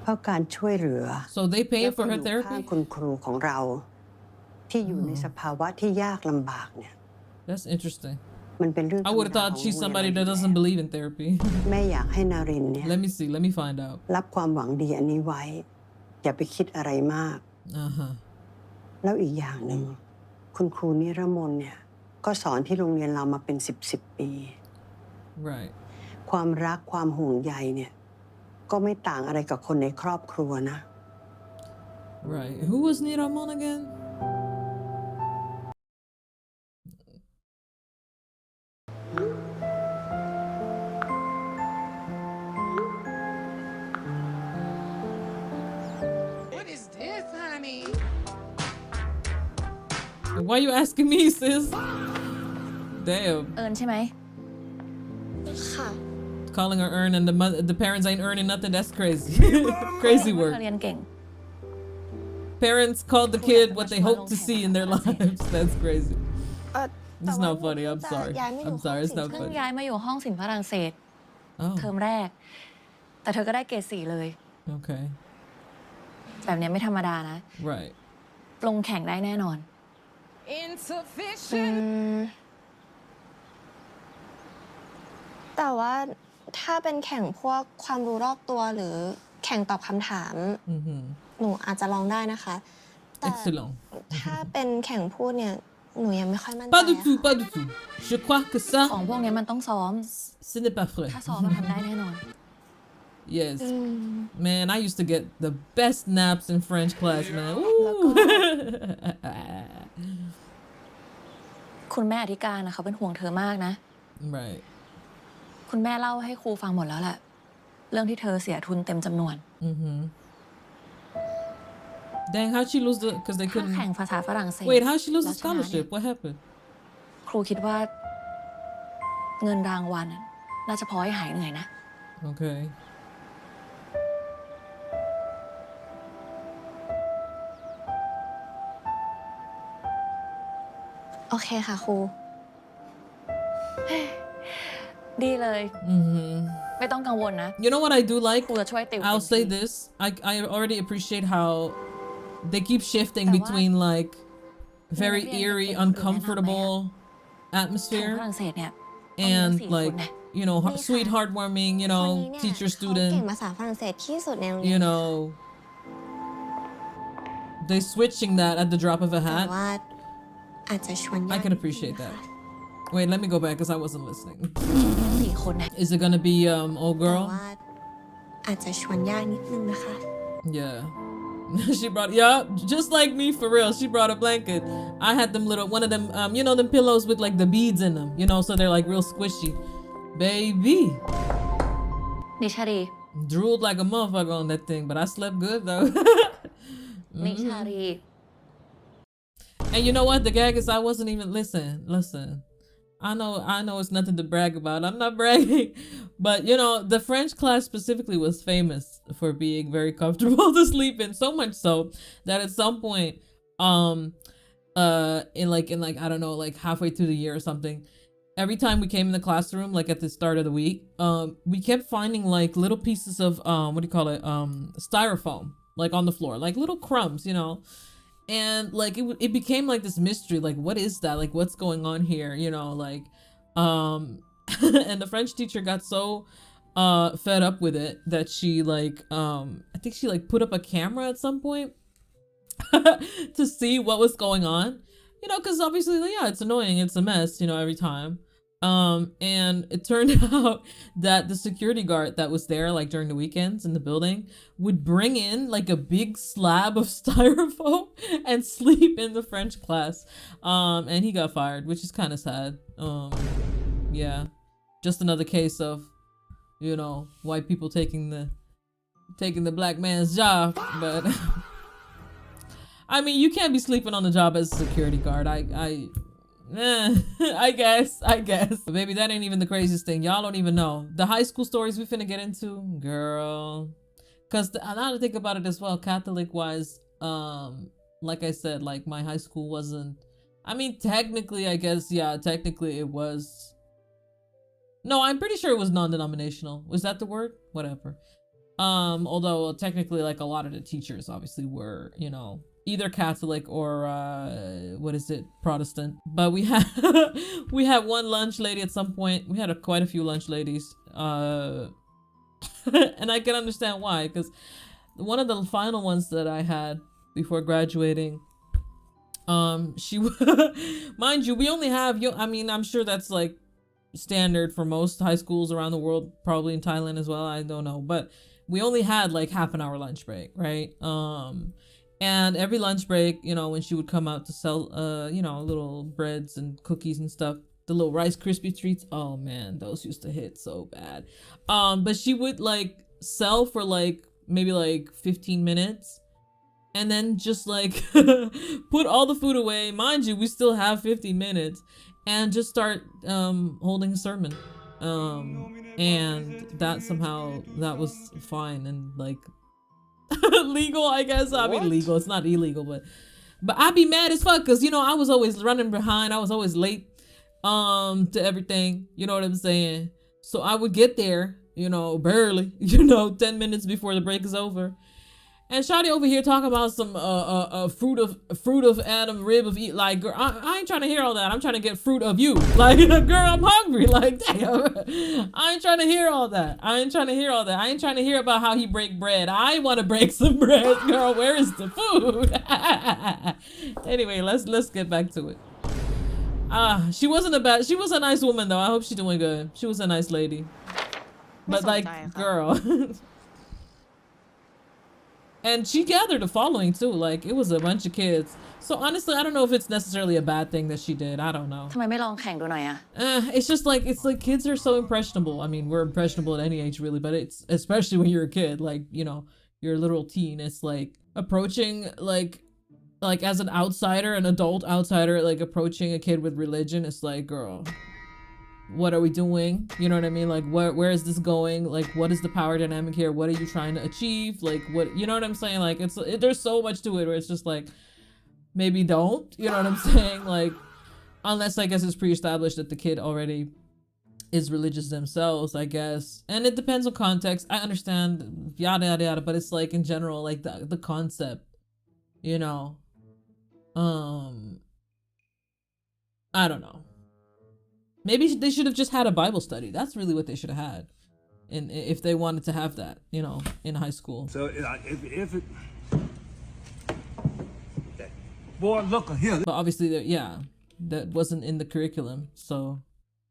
เพราะการช่วยเหลือ So they pay for her และก็อยู่ข้าง therapy? คุณครูของเรา ที่อยู่ในสภาวะที่ยากลำบากเนี่ย That's interesting. มันเป็นเรื่อง I would have thought she's somebody that doesn't believe in therapy. แม่อยากให้นารินเนี่ย Let me see. Let me find out. รับความหวังดีอันนี้ไว้ อย่าไปคิดอะไรมาก แล้วอีกอย่างหนึ่งคุณครูนิรมนเนี่ยก็สอนที่โรงเรียนเรามาเป็น10 ปี Right. ความรักความห่วงใยเนี่ยก็ไม่ต่างอะไรกับคนในครอบครัวนะ Right. Who was Niramon again? What is this, honey? Why you asking me, sis? Damn. เอิญใช่ไหม ค่ะ Calling her earn and the parents ain't earning nothing. That's crazy. Crazy เธ work. อเรียนเก่ง Parents called the kid what they hope to see in their lives. That's crazy. It's not funny. I'm sorry. I'm sorry. It's not เพิ่ง funny. ย้ายมาอยู่ห้องศิลป์ฝรั่งเศส เทอ Oh, มแรก แต่เธอก็ได้เกรด4เลย okay. แบบนี้ไม่ธรรมดานะ Right. ลงแข่งได้แน่นอน แต่ว่าถ้าเป็นแข่งพวกความรู้รอบตัวหรือแข่งตอบคำถาม หนูอาจจะลองได้นะคะ แต่ Excellent. ถ้าเป็นแข่งพูดเนี่ย หนูยังไม่ค่อยมั่นใจ Pas du อะ tout, pas du tout. Je crois que ça, ของพวกนี้มันต้องซ้อม ce n'est pas vrai. ถ้าซ้อมมันทำได้แน่นอน Yes. Man, I used to get the best naps in French class, man. Ooh. คุณแม่อธิการนะเขาเป็นห่วงเธอมากนะ Right. คุณแม่เล่าให้ครูฟังหมดแล้วแหละ เรื่องที่เธอเสียทุนเต็มจำนวน Dang, how'd she lose the? Because they ถ้า couldn't. แข่งภาษาฝรั่งเศส Wait, how'd she lose แล้ the วชนะเนี่ย scholarship? What happened? ครูคิดว่าเงินรางวัลน่ะน่าจะพอให้หายเหนื่อยนะ Okay. โอเคค่ะครู ดีเลย ไม่ต้องกังวลนะ You know what I do like? ครูจะช่วยติว I'll say this. I already appreciate how they keep shifting between like very eerie, uncomfortable แข่ง atmosphere ฝรั่งเศสเนี่ย and like, you know, sweet, heartwarming, you know, teacher เก่ง student, ภาษาฝรั่งเศสที่สุดในโรงเรีย you น know, they switching that at the drop of a แต่ hat. ว่าอาจจะชวนญา I ติ can appreciate that. Wait, let me go back because I wasn't listening. 4 คนนะ Is it gonna be old แต่ girl? ว่าอาจจะชวนยากนิดนึงนะคะ Yeah. She brought, yeah, just like me for real. She brought a blanket. I had them little, one of them, you know, them pillows with like the beads in them, you know, so they're like real squishy. Baby. นิชารี Drooled like a motherfucker on that thing, but I slept good though. นิชารี And you know what? The gag is I wasn't even, listen. I know it's nothing to brag about. I'm not bragging. But, you know, the French class specifically was famous for being very comfortable to sleep in. So much so that at some point, in like, I don't know, like halfway through the year or something, every time we came in the classroom, like at the start of the week, we kept finding like little pieces of, what do you call it? Styrofoam, like on the floor, like little crumbs, you know? And like it became like this mystery, like what is that, like what's going on here, you know, like and the French teacher got so fed up with it that she like I think she like put up a camera at some point to see what was going on, you know, because obviously, yeah, it's annoying, it's a mess, you know, every time. And it turned out that the security guard that was there like during the weekends in the building would bring in like a big slab of styrofoam and sleep in the French class. And he got fired, which is kind of sad. Yeah, just another case of, you know, white people taking the black man's job. But I mean, you can't be sleeping on the job as a security guard. I guess. But baby, that ain't even the craziest thing. Y'all don't even know. The high school stories we finna get into, girl. Because now to think about it as well, Catholic-wise, like I said, like my high school wasn't... I mean, technically, I guess, yeah, technically it was... No, I'm pretty sure it was non-denominational. Was that the word? Whatever. Although technically, like a lot of the teachers obviously were, you know, either Catholic or what is it, Protestant. But we had one lunch lady at some point. We had quite a few lunch ladies, and I can understand why, because one of the final ones that I had before graduating, she mind you, we only have, I mean, I'm sure that's like standard for most high schools around the world, probably in Thailand as well, I don't know, but we only had like half an hour lunch break, right? And every lunch break, you know, when she would come out to sell, you know, little breads and cookies and stuff, the little Rice Krispie treats, oh man, those used to hit so bad. But she would like sell for like maybe like 15 minutes and then just like put all the food away. Mind you, we still have 15 minutes and just start holding a sermon. And that somehow, that was fine and like legal, I guess. I mean, legal, it's not illegal, but I'd be mad as fuck because, you know, I was always running behind, I was always late to everything, you know what I'm saying? So I would get there, you know, barely, you know, 10 minutes before the break is over, and Shawty over here talking about some fruit of Adam, rib of eat. Like, girl, I ain't trying to hear all that. I'm trying to get fruit of you. Like, girl, I'm hungry. Like, damn, I ain't trying to hear all that. I ain't trying to hear about how he break bread. I want to break some bread, girl. Where is the food? Anyway, let's get back to it. She was a nice woman though. I hope she's doing good. She was a nice lady. But like, girl. And she gathered a following too. Like, it was a bunch of kids. So honestly, I don't know if it's necessarily a bad thing that she did. I don't know. ทำไมไม่ลองแข่งดูหน่อยอะ It's just like, it's like kids are so impressionable. I mean, we're impressionable at any age really, but it's especially when you're a kid, like, you know, you're a literal teen. It's like approaching like as an outsider, an adult outsider, like approaching a kid with religion, it's like, girl, what are we doing? You know what I mean? Like, where is this going? Like, what is the power dynamic here? What are you trying to achieve? Like, what, you know what I'm saying? Like, there's so much to it where it's just like, maybe don't, you know what I'm saying? Like, unless I guess it's pre-established that the kid already is religious themselves, I guess. And it depends on context. I understand, yada, yada, yada, but it's like, in general, like the concept, you know, I don't know. Maybe they should have just had a Bible study. That's really what they should have had, if they wanted to have that, you know, in high school. So if it, boy, look here. But obviously, yeah, that wasn't in the curriculum. So,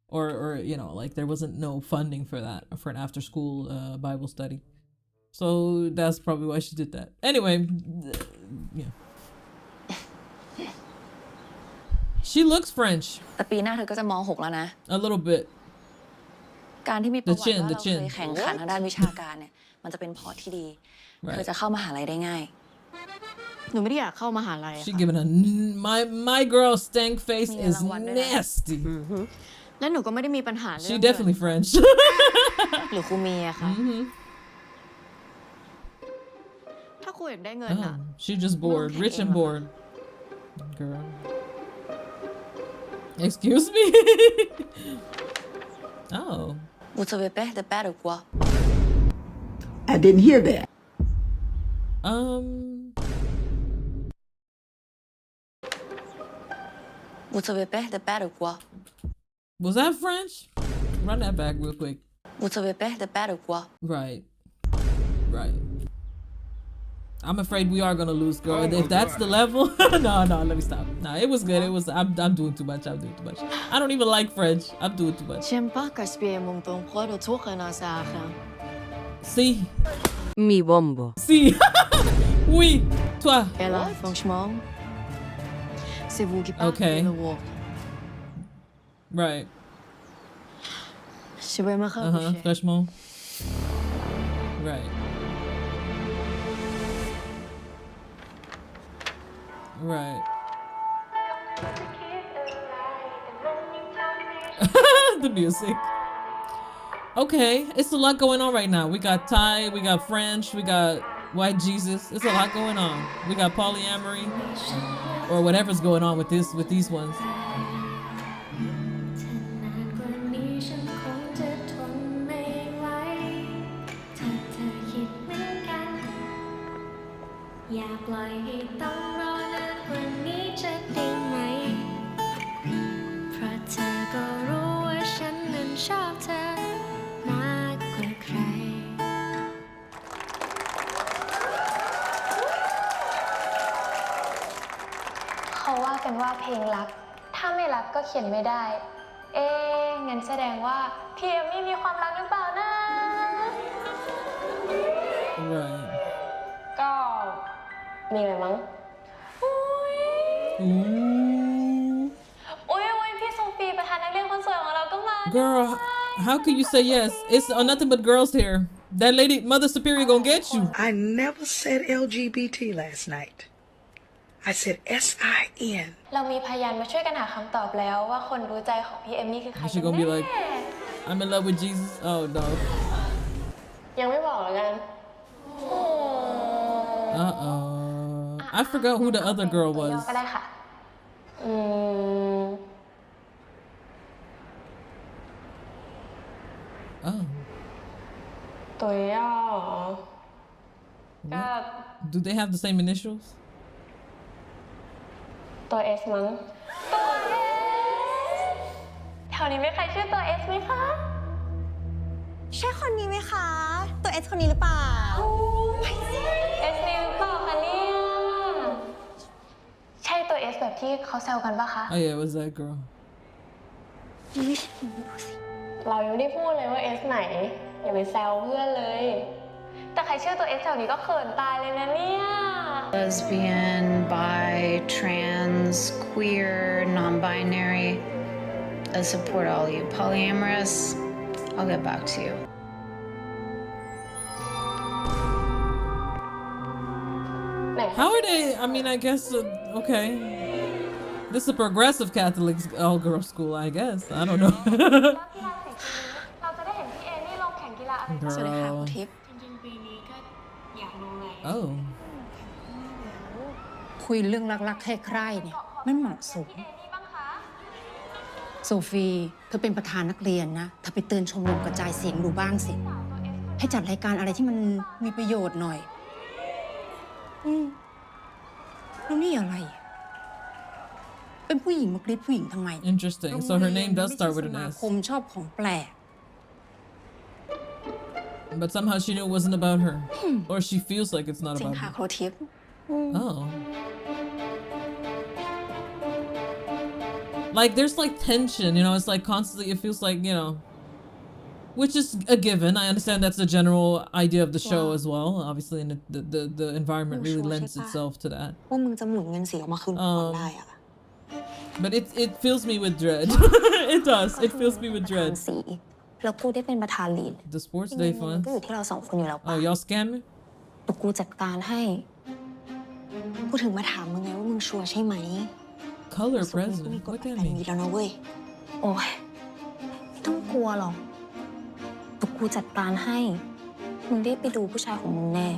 or you know, like there wasn't no funding for that, for an after school Bible study. So that's probably why she did that. Anyway, yeah. She looks French. แต่ปีหน้าเธอก็จะม.6 แล้วนะ A little bit. การที่มีประวัติว่าเรา the เค chin ยแข่งขันทางด้านวิชาการเนี่ยมันจะเป็นพอร์ตที่ดีเธอจะเข้ามหาลัยได้ง่ายหนูไม่ได้อยากเข้ามหาลัย She giving a my girl stank face is nasty. และหนูก็ไม่ได้มีปัญหาเรื่อง She definitely French. หรือครูมีอะค่ะถ้าครูอยากได้เงินอะ She just bored, rich and bored. Girl. Excuse me? Oh. Vous savez pas de bad ou quoi? I didn't hear that. Vous savez pas de bad ou quoi? Was that French? Run that back real quick. Vous savez pas de bad ou quoi? Right. Right. I'm afraid we are gonna lose, girl. If that's the level, no, let me stop. No, it was good. It was. I'm doing too much. I'm doing too much. I don't even like French. I'm doing too much. J'aime pas gaspiller mon temps pour de tout rien à ça. Si. Mi bombo. Si. Oui. Toi. Et là, franchement, c'est vous qui partez le work. Right. Je vais me rapprocher. Franchement. Right. Right. The music. Okay, it's a lot going on right now. We got Thai, we got French, we got White Jesus. It's a lot going on. We got polyamory, or whatever's going on with these ones.เขาว่ากันว่าเพลงรักถ้าไม่รักก็เขียนไม่ได้งั้นแสดงว่าพี่เอมมี่มีความรักหรือเปล่านะก็มีไหมมั้งโอ้ยพี่โซฟีประธานนักเรียนคนสวยของเราก็มา Girl, how can you say yes? It's nothing but girls here. That lady, Mother Superior, gonna get you. I never said LGBT last night. I said SIN. เรามีพยานมาช่วยกันหาคำตอบแล้วว่าคนรู้ใจของพี่เอมมี่คือใคร She gonna be like, I'm in love with Jesus. Oh no. ยังไม่บอกแล้วกัน I forgot who the other girl was. ก็ได้ค่ะตัวย่อก็ Do they have the same initials? ตัว S มั้งตัว S แถวนี้มีใครชื่อตัว S ไหมคะใช่คนนี้ไหมคะตัว S คนนี้หรือเปล่า S นี้หรือเปล่าคะเนี่ยใช่ตัว S แบบที่เขาแซวกันปะคะ Oh yeah, it was that girl. เรายังไม่ได้พูดเลยว่า S ไหนอย่าไปแซวเพื่อนเลยแต่ใครชื่อตัว S แถวนี้ก็เขินตายเลยนะเนี่ย Lesbian, bi, trans, queer, non-binary. I support all you. Polyamorous, I'll get back to you. ไหน How are they? I mean, I guess, okay. This is a progressive Catholic all-girl school, I guess. I don't know. Girl. Oh. คุยเรื่องรักๆใคร่ๆเนี่ยไม่เหมาะสมโซฟีเธอเป็นประธานนักเรียนนะเธอไปเตือนชมรมกระจายเสียงดูบ้างสิให้จัดรายการอะไรที่มันมีประโยชน์หน่อยแล้วนี่อะไรเป็นผู้หญิงมากรีดผู้หญิงทำไม Interesting. So her name does start with an สมา S. คมชอบของแปลก But somehow she knew it wasn't about her. Or she feels like it's not จริง about ค่ะ her. โคทิป Oh. Like, there's like tension, you know, it's like constantly, it feels like, you know, which is a given. I understand that's the general idea of the show as well. Obviously, and the environment really lends itself to that. ว่ามึงจะหมุนเงินสีออกมาคืนก่อนได้อะ But it fills me with dread. It does. It fills me with dread. สีแล้วกูได้เป็นประธานลีด The sports day ก็ funds. อยู่ที่เราสองคนอยู่แล้ว Oh, y'all scam me? แต่กูจัดการให้กูถึงมาถามมึงไงว่ามึงชัวร์ใช่ไหม Color present. What that แต่ mean? มีแล้วนะเว้ยโอ้ยไม่ต้องกลัวหรอกแต่กูจัดการให้มึงได้ไปดูผู้ชายของมึงแน่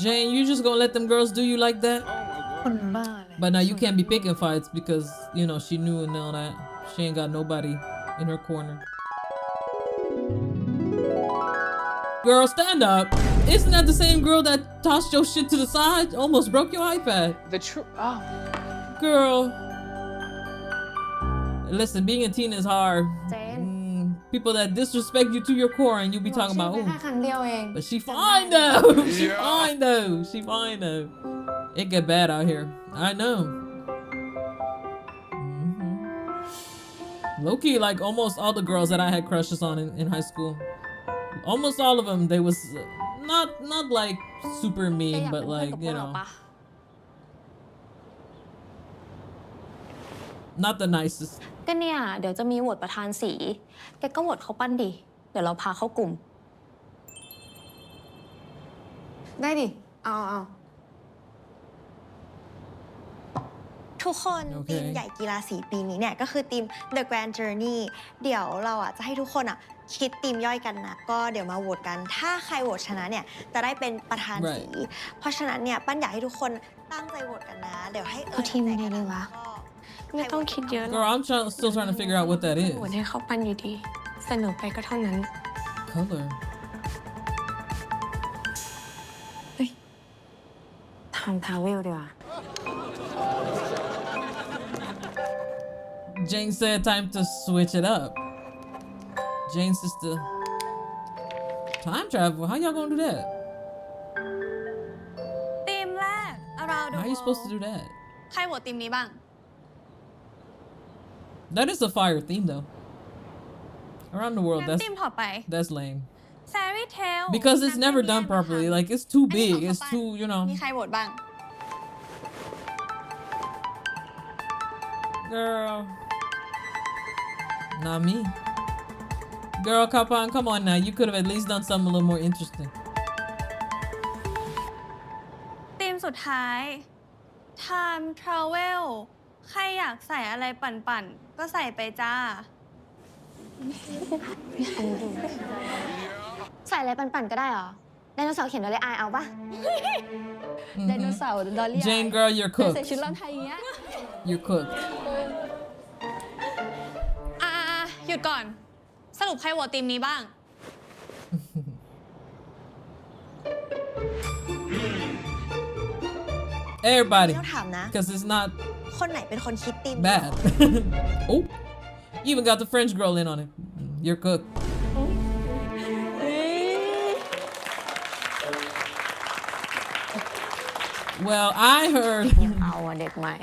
Jane, you just gonna let them girls do you like that? But now you can't be picking fights because, you know, she knew and all that. She ain't got nobody in her corner. Girl, stand up. Isn't that the same girl that tossed your shit to the side? Almost broke your iPad. Girl. Listen, being a teen is hard. People that disrespect you to your core and you be talking about, oh, but she fine though. She fine though. She fine though. It get bad out here. I know. Low-key, like almost all the girls that I had crushes on in high school, almost all of them, they was not like super mean, but like, you know, not the nicest. ก็เนี่ยเดี๋ยวจะมีโหวตประธานสีแกก็โหวตเขาปั้นดิเดี๋ยวเราพาเข้ากลุ่มได้ดิเอาทุกคนทีมใหญ่กีฬาสีปีนี้เนี่ยก็คือทีม The Grand Journey เดี๋ยวเราอ่ะจะให้ทุกคนอ่ะคิดทีมย่อยกันนะก็เดี๋ยวมาโหวตกันถ้าใครโหวตชนะเนี่ยจะได้เป็นประธานสีเพราะฉะนั้นเนี่ยปั้นอยากให้ทุกคนตั้งใจโหวตกันนะเดี๋ยวให้เขาทีมยังไงเลยวะไม่ต้องคิดเยอะ Girl, I'm still trying to figure out what that is. โหวตให้เขาปั้นอยู่ดีเสนอไปก็เท่านั้น Color. ทำทาเวลดีกว่า Jane said time to switch it up. Jane's sister. Time travel? How y'all gonna do that? ทีมแรก Around the How are you supposed to do that? ใครโหวตทีมนี้บ้าง That is a fire theme though. Around the world, ทีมถัดไป that's lame. Fairy Tale Because it's never done properly. Like it's too big. It's too, you know. มีใครโหวตบ้าง Girl. Not me. Girl, Kapan, come on now. You could have at least done something a little more interesting. ทีมสุดท้าย Time Travel ใครอยากใส่อะไรปั่นๆก็ใส่ไปจ้า ใส่อะไรปั่นๆก็ได้เหรอไดโนเสาร์เขียนดอลลี่อายเอาปะไดโนเสาร์ดอลลี่ Jane, girl, you're cooked. ใส่ชุดรองไทยอย่างเงี้ย You're cooked. หยุดก่อนสรุปใครโหวตทีมนี้บ้าง Everybody. ต้องถามนะ Because it's not คนไหนเป็นคนคิดทีม bad. Oh, even got the French girl in on it. You're cooked. Well, I heard. เอาเด็กใหม่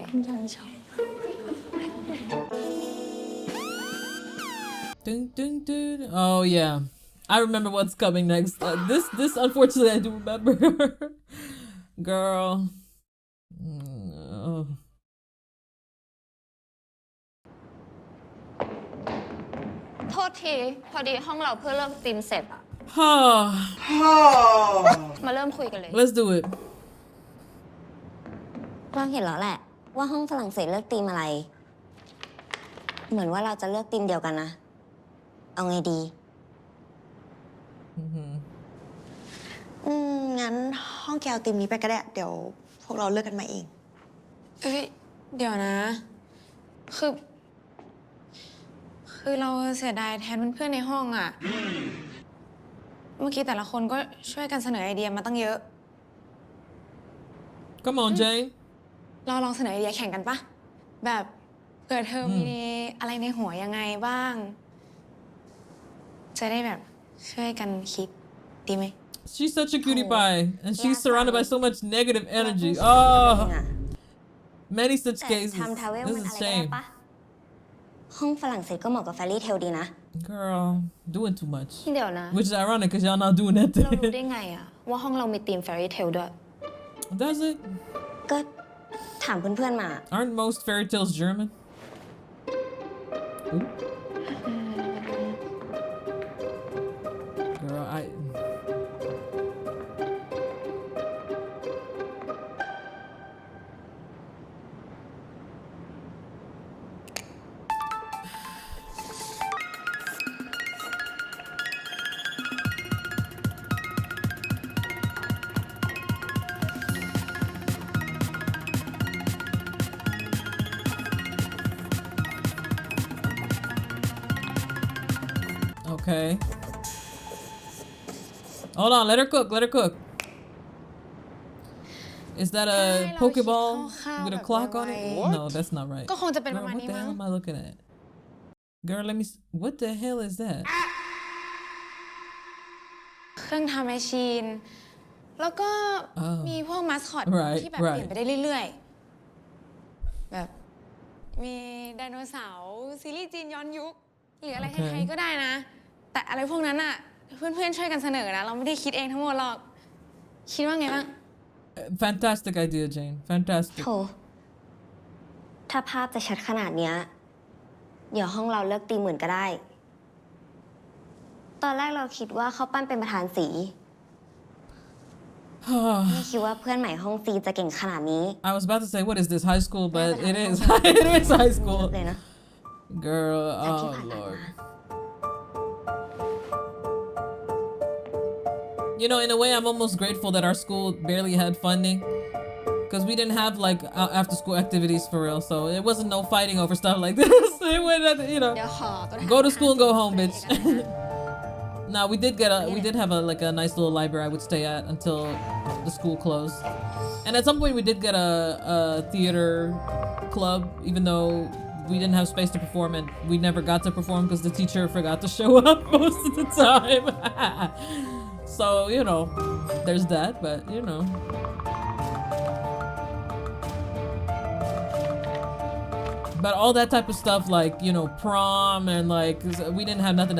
Dun, dun, dun. Oh yeah, I remember what's coming next. This unfortunately I do remember. Girl, โทษทีพอดีห้องเราเพื่อเลิกตีมเสร็จอะ มาเริ่มคุยกันเลย Let's do it. เราเห็นแล้วแหละว่าห้องฝรั่งเศสเลือกธีมอะไร เหมือนว่าเราจะเลือกธีมเดียวกันนะ เอาไงดี งั้นห้องแกเอาธีมนี้ไปก็ได้ เดี๋ยวพวกเราเลือกกันมาเอง เอ้ยเดี๋ยวนะ คือเราเสียดายแทนเพื่อนๆในห้องอะเมื่อกี้แต่ละคนก็ช่วยกันเสนอไอเดียมาตั้งเยอะ Come on, Jane. เราลองเสนอไอเดียแข่งกันปะแบบเกิดเธอมีอะไรในหัวยังไงบ้าง จะได้แบบช่วยกันคิดดีไหม She's such a cutie pie, and she's surrounded by so much negative energy. Oh, many such cases. This is a shame. ห้องฝรั่งเศสก็เหมาะกับแฟรี่เทลดีนะ Girl, doing too much. เดี๋ยวนะ Which is ironic because y'all not doing that เรารู้ thing. ได้ไงอะว่าห้องเรามีธีม fairy tale ด้วย Does it? ก็ถามเพื่อนๆมา Aren't most fairy tales German? Ooh. Girl, Okay. Hold on, let her cook, let her cook. Is that a Pokeball with a clock on it? What? No, that's not right. ก็คงจะเป็นป Girl, ระมาณ what นี้ the มั้ hell ง am I looking at? Girl, let me. What the hell is that? เครื่องทำแมชชีน แล้วก็มีพวกมาสคอตที่แบบเปลี่ยนไปได้เรื่อยๆ แบบมีไดโนเสาร์ซีรีส์จีนย้อนยุคหรืออะไรไทยๆก็ได้นะ แต่อะไรพวกนั้นอะเพื่อนๆช่วยกันเสนอนะ เราไม่ได้คิดเองทั้งหมดหรอก คิดว่าไงบ้าง Fantastic idea, Jane. Fantastic. โถถ้าภาพจะชัดขนาดเนี้ยเดี๋ยวห้องเราเลือกธีมอื่นก็ได้ ตอนแรกเราคิดว่าเขาปั้นเป็นประธานสี ไม่คิดว่าเพื่อนใหม่ห้องซีจะเก่งขนาดนี้ I was about to say, what is this, high school? But it is. It is high school. Girl, oh Lord. You know, in a way, I'm almost grateful that our school barely had funding. Because we didn't have, like, after-school activities for real. So it wasn't no fighting over stuff like this. It went, you know, go to school and go home, bitch. Now, we did have a nice little library I would stay at until the school closed. And at some point, we did get a theater club, even though we didn't have space to perform, and we never got to perform because the teacher forgot to show up most of the time. So, you know, there's that, but, you know. But all that type of stuff, like, you know, prom and, like, we didn't have none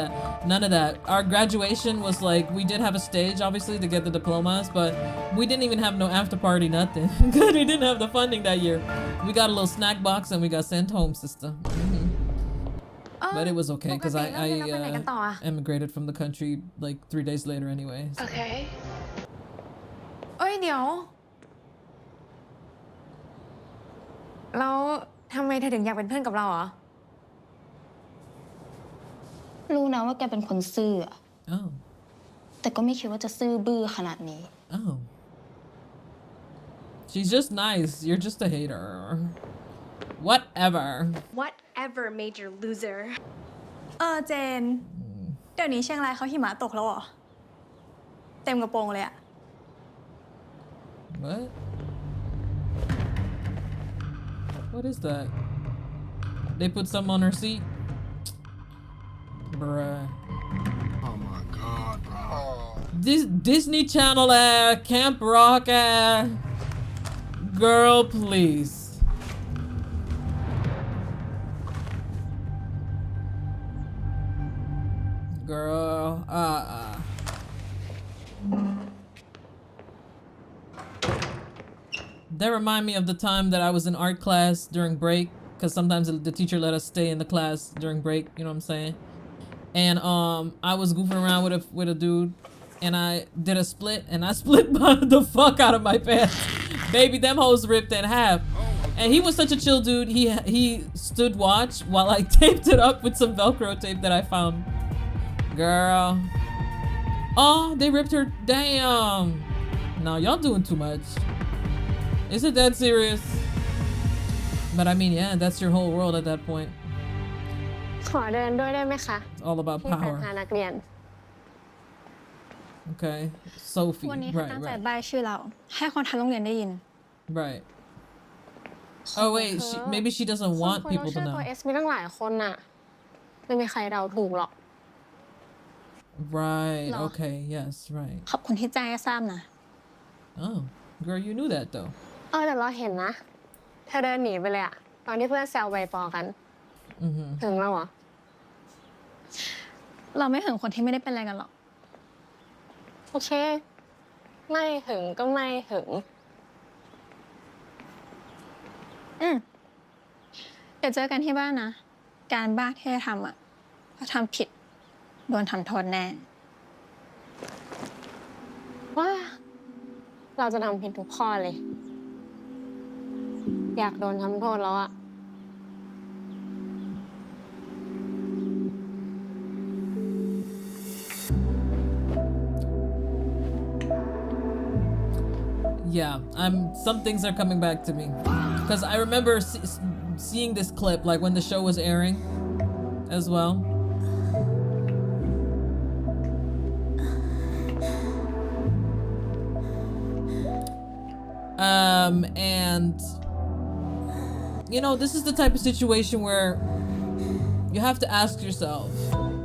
of that. Our graduation was, like, we did have a stage, obviously, to get the diplomas, but we didn't even have no after party, nothing. Because we didn't have the funding that year. We got a little snack box and we got sent home, sister. But it was okay, because I emigrated from the country, like, 3 days later anyway. So. Okay. เอ้ยเดี๋ยว แล้วทำไมเธอถึงอยากเป็นเพื่อนกับเราเหรอ รู้นะว่าแกเป็นคนซื่อ Oh. แต่ก็ไม่คิดว่าจะซื่อบื้อขนาดนี้ Oh. She's just nice. You're just a hater. Whatever. Whatever, major loser. เจน เดี๋ยวนี้เชียงรายเขาหิมะตกแล้วเหรอ เต็มกระโปรงเลยอะ What? What is that? They put some on her seat? Bruh. Oh my god, bro. This Disney Channel Camp Rock girl, please. Girl, That remind me of the time that I was in art class during break, because sometimes the teacher let us stay in the class during break, you know what I'm saying? and I was goofing around with a dude, and I did a split, and I split the fuck out of my pants. Baby, them hoes ripped in half. And he was such a chill dude. He stood watch while I taped it up with some Velcro tape that I found. Girl. Oh, they ripped her. Damn. No, y'all doing too much. Is it that serious? But I mean, yeah, that's your whole world at that point. ขอเดินด้วยได้ไหมคะ It's all about ที่เป็น power. พานักเรียน Okay. Sophie. วันนี้เขา Right, ตั้งใจ right. ใบ้ชื่อเรา ให้คนทั้งโรงเรียนได้ยิน Right. Oh wait, maybe she doesn't want people to ตัว know. S มีตั้งหลายคนน่ะไม่มีใครเดาถูกหรอก Right. หรอ Okay. Yes. Right. ขอบคุณที่แจ้งให้ทราบนะ Oh, girl, you knew that though. แต่เราเห็นนะเธอเดินหนีไปเลยอะตอนที่เพื่อนแซวใบปอกัน ถึงแล้วเหรอ เราไม่ถึงคนที่ไม่ได้เป็นอะไรกันหรอก โอเค ไม่ถึงก็ไม่ถึง เดี๋ยวเจอกันที่บ้านนะ การบ้านที่จะทำอ่ะถ้าทำผิด โดนทำโทษแน่ ว่า เราจะทำผิดทุกข้อเลย อยากโดนทำโทษแล้วอะ Yeah, some things are coming back to me because I remember seeing this clip like when the show was airing as well. And you know, this is the type of situation where you have to ask yourself,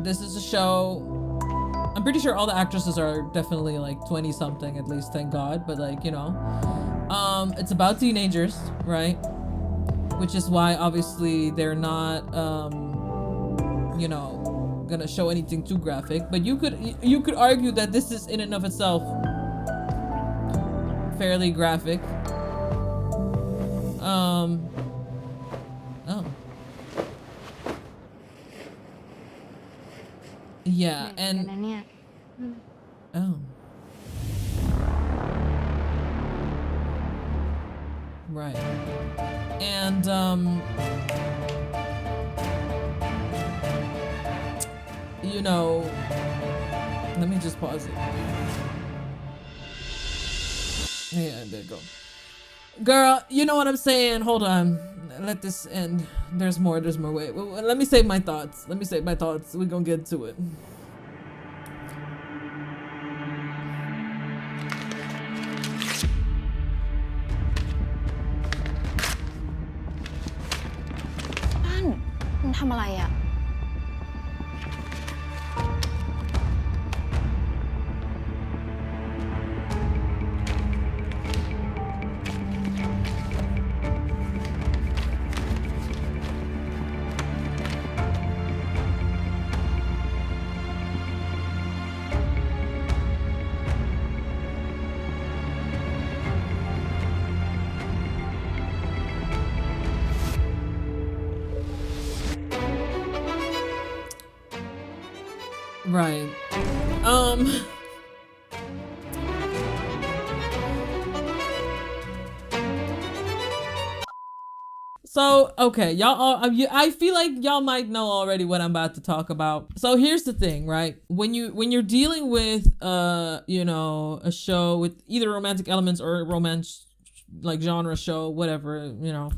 this is a show. I'm pretty sure all the actresses are definitely like 20 something at least, thank God, but like, you know, it's about teenagers, right? Which is why obviously they're not you know, gonna show anything too graphic, but you could argue that this is in and of itself fairly graphic. Oh. Yeah, and oh. Right. And you know, let me just pause it. Yeah, there you go. Girl, you know what I'm saying? Hold on. Let this end. There's more. Wait, let me save my thoughts. We're gonna get to it. Man, ทำอะไรอ่ะ Right. So, okay, y'all, I feel like y'all might know already what I'm about to talk about. So here's the thing, right? When you're dealing with, you know, a show with either romantic elements or a romance, like genre show, whatever, you know,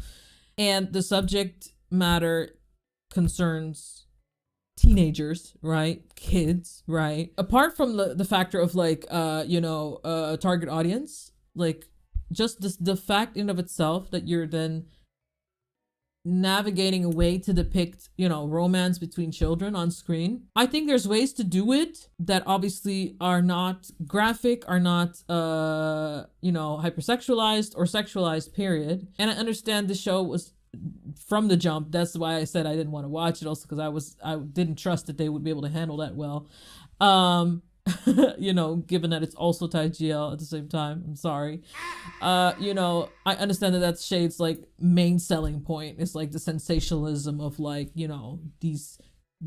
and the subject matter concerns teenagers, right? Kids, right? Apart from the factor of like, you know, target audience, like just the fact in of itself that you're then navigating a way to depict, you know, romance between children on screen. I think there's ways to do it that obviously are not graphic, are not, you know, hypersexualized or sexualized, period. And I understand the show was from the jump. That's why I said I didn't want to watch it, also because I didn't trust that they would be able to handle that well. You know, given that it's also thaigl at the same time. I'm sorry. You know, I understand that that's Shade's like main selling point. It's like the sensationalism of like, you know, these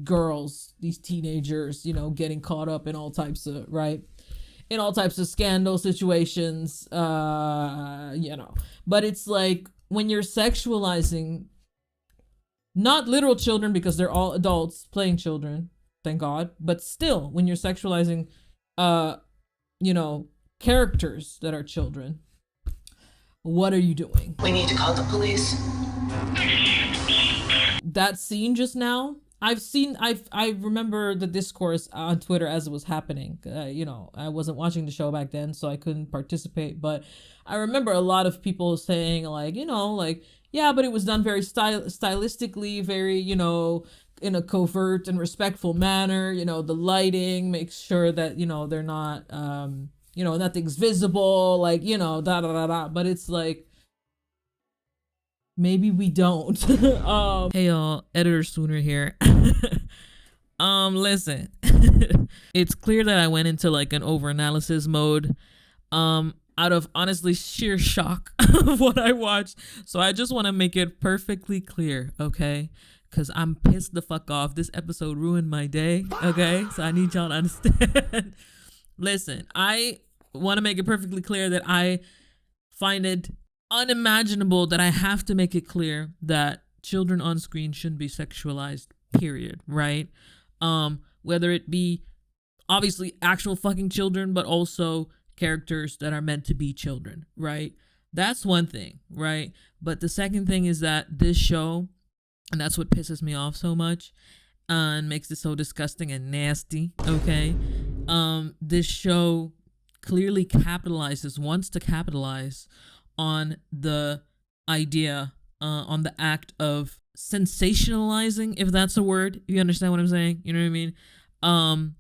girls, these teenagers, you know, getting caught up in all types of, right? In all types of scandal situations, you know. But it's like when you're sexualizing not literal children, because they're all adults playing children, thank God, but still when you're sexualizing, you know, characters that are children, what are you doing? We need to call the police. That scene just now, I remember the discourse on Twitter as it was happening. You know, I wasn't watching the show back then, so I couldn't participate, but I remember a lot of people saying like, you know, like, yeah, but it was done very stylistically, very, you know, in a covert and respectful manner. You know, the lighting makes sure that, you know, they're not, you know, nothing's visible, like, you know, da da da da. But it's like, maybe we don't. Hey y'all, editor Swooner here. Listen, it's clear that I went into like an over-analysis mode, out of honestly sheer shock of what I watched. So I just want to make it perfectly clear, okay? Because I'm pissed the fuck off. This episode ruined my day, okay? So I need y'all to understand. Listen, I want to make it perfectly clear that I find it unimaginable that I have to make it clear that children on screen shouldn't be sexualized, period, right? Whether it be obviously actual fucking children, but also characters that are meant to be children, right? That's one thing, right? But the second thing is that this show, and that's what pisses me off so much and makes it so disgusting and nasty, okay? This show clearly wants to capitalize on the idea, on the act of sensationalizing, if that's a word. You understand what I'm saying? You know what I mean?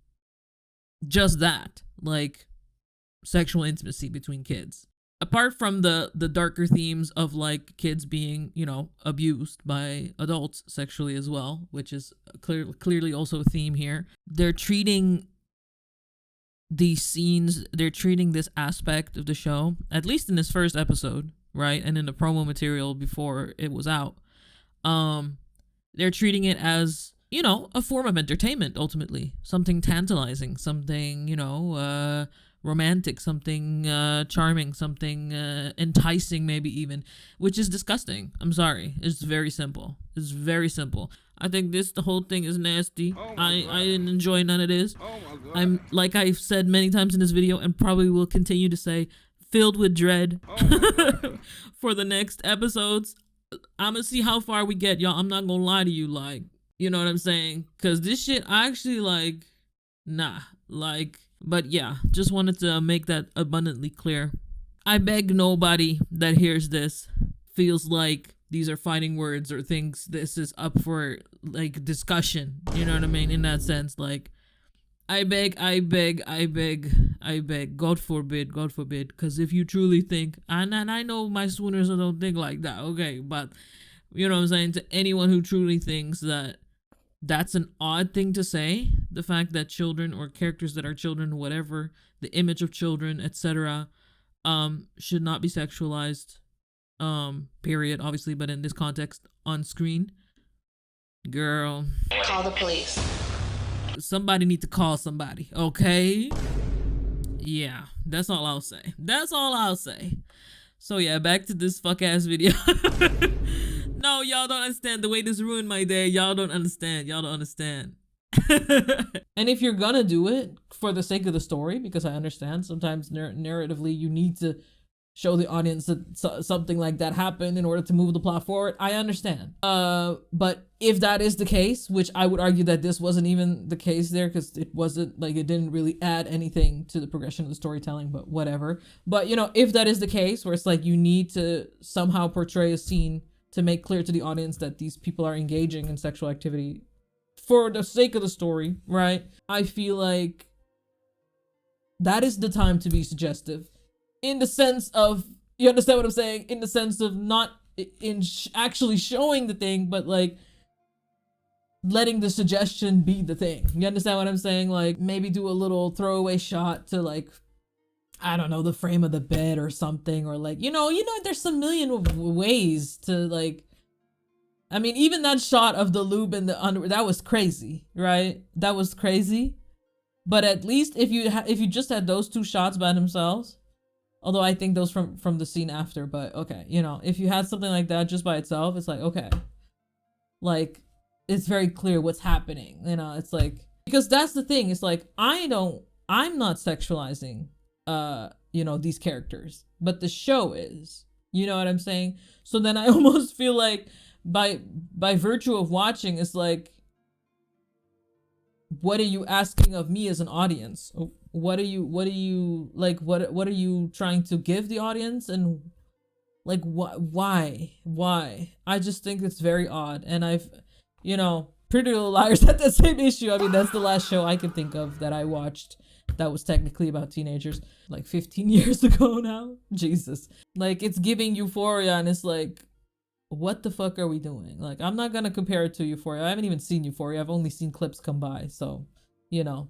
Just that, like, sexual intimacy between kids. Apart from the darker themes of like kids being, you know, abused by adults sexually as well, which is clearly also a theme here. They're treating these scenes, they're treating this aspect of the show, at least in this first episode, right? And in the promo material before it was out, they're treating it as, you know, a form of entertainment, ultimately. Something tantalizing, something, you know, romantic, something charming, something enticing, maybe even, which is disgusting. I'm sorry. It's very simple. It's very simple. I think the whole thing is nasty. I didn't enjoy none of this. I'm, like I've said many times in this video and probably will continue to say, filled with dread for the next episodes. I'm gonna see how far we get, y'all. I'm not gonna lie to you, like, you know what I'm saying? Because this shit, I actually like, nah, like, but yeah, just wanted to make that abundantly clear. I beg nobody that hears this feels like these are fighting words or thinks this is up for like discussion. You know what I mean? In that sense, like, I beg, God forbid, because if you truly think, and I know my swooners don't think like that, okay, but you know what I'm saying, to anyone who truly thinks that that's an odd thing to say, the fact that children or characters that are children, whatever, the image of children, etc., should not be sexualized, period, obviously, but in this context, on screen, girl, Call the police. somebody need to call somebody, okay? Yeah, that's all I'll say. That's all I'll say. So yeah, back to this fuck ass video. No, y'all don't understand the way this ruined my day. Y'all don't understand. Y'all don't understand. And if you're gonna do it for the sake of the story, because I understand sometimes narratively you need to show the audience that something like that happened in order to move the plot forward, I understand. But if that is the case, which I would argue that this wasn't even the case there, because it wasn't, like, it didn't really add anything to the progression of the storytelling, but whatever. But, you know, if that is the case, where it's like you need to somehow portray a scene to make clear to the audience that these people are engaging in sexual activity for the sake of the story, right? I feel like that is the time to be suggestive. In the sense of, you understand what I'm saying? In the sense of not in actually showing the thing, but like letting the suggestion be the thing. You understand what I'm saying? Like maybe do a little throwaway shot to like, I don't know, the frame of the bed or something, or like, you know, there's a million ways to like I mean, even that shot of the lube and the underwear, that was crazy, right? That was crazy. But at least if you just had those two shots by themselves, although I think those from the scene after, but okay, you know, if you had something like that just by itself, it's like, okay, like, it's very clear what's happening, you know. It's like, because that's the thing, it's like, I'm not sexualizing you know, these characters, but the show is, you know what I'm saying? So then I almost feel like by virtue of watching, it's like, what are you asking of me as an audience? What are you like, what are you trying to give the audience? And like, why? I just think it's very odd. And I've, you know, Pretty Little Liars had the same issue. I mean, that's the last show I can think of that I watched that was technically about teenagers, like 15 years ago now. Jesus. Like, it's giving Euphoria, and it's like, what the fuck are we doing? Like, I'm not gonna compare it to Euphoria. I haven't even seen Euphoria. I've only seen clips come by. So, you know,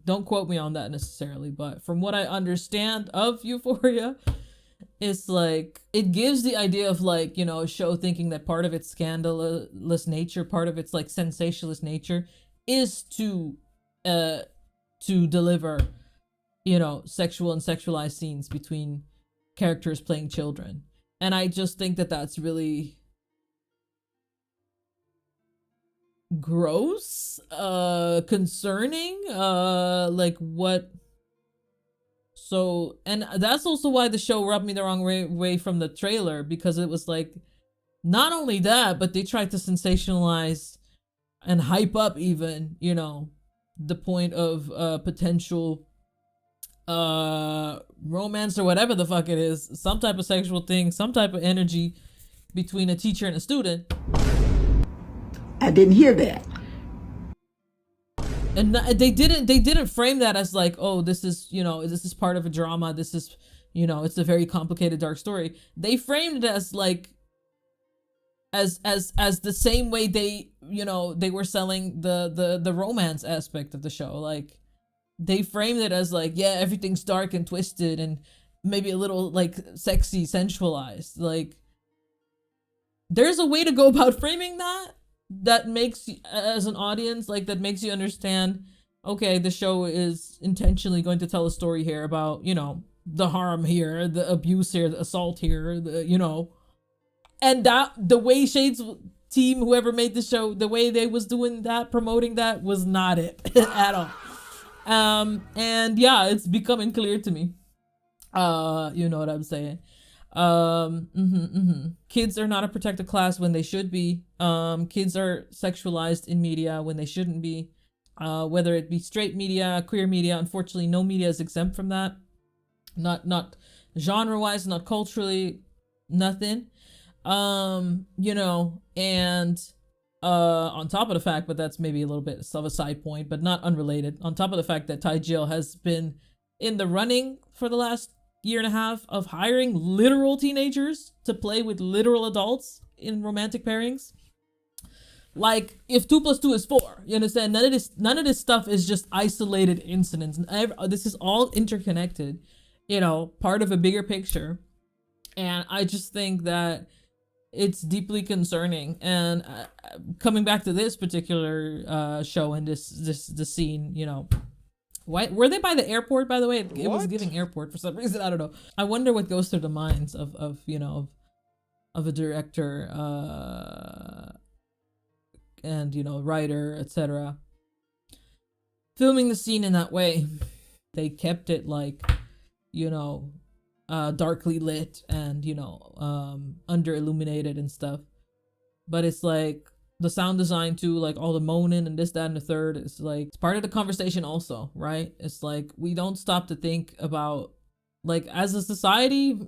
don't quote me on that necessarily. But from what I understand of Euphoria, it's like, it gives the idea of, like, you know, a show thinking that part of its scandalous nature, part of its like sensationalist nature is to deliver, you know, sexual and sexualized scenes between characters playing children. And I just think that that's really gross, concerning, like, what. So, and that's also why the show rubbed me the wrong way from the trailer, because it was like, not only that, but they tried to sensationalize and hype up even, you know, the point of potential romance or whatever the fuck it is, some type of sexual thing, some type of energy between a teacher and a student. I didn't hear that. And they didn't frame that as like, oh, this is, you know, this is part of a drama, this is, you know, it's a very complicated dark story. They framed it as like, as the same way they, you know, they were selling the romance aspect of the show. Like, they framed it as like, yeah, everything's dark and twisted and maybe a little like sexy, sensualized. Like, there's a way to go about framing that makes, as an audience, like, that makes you understand, okay, the show is intentionally going to tell a story here about, you know, the harm here, the abuse here, the assault here, the, you know, and that the way Shade's team, whoever made the show, the way they was doing that, promoting that, was not it at all. And yeah, it's becoming clear to me. You know what I'm saying? Kids are not a protected class when they should be. Kids are sexualized in media when they shouldn't be. Whether it be straight media, queer media, unfortunately no media is exempt from that. Not genre-wise, not culturally, nothing. You know, and on top of the fact, but that's maybe a little bit of a side point, but not unrelated, on top of the fact that thaigl has been in the running for the last year and a half of hiring literal teenagers to play with literal adults in romantic pairings. Like, if 2 + 2 is 4, you understand? None of this stuff is just isolated incidents. This is all interconnected, you know, part of a bigger picture. And I just think that it's deeply concerning. And coming back to this particular show and this scene, you know, why were they by the airport, by the way? It was giving airport for some reason. I don't know. I wonder what goes through the minds of you know, of a director and, you know, writer, etc. Filming the scene in that way. They kept it like, you know, darkly lit and, you know, under illuminated and stuff. But it's like the sound design too, like all the moaning and this, that, and the third, it's like, it's part of the conversation also, right? It's like, we don't stop to think about, like, as a society,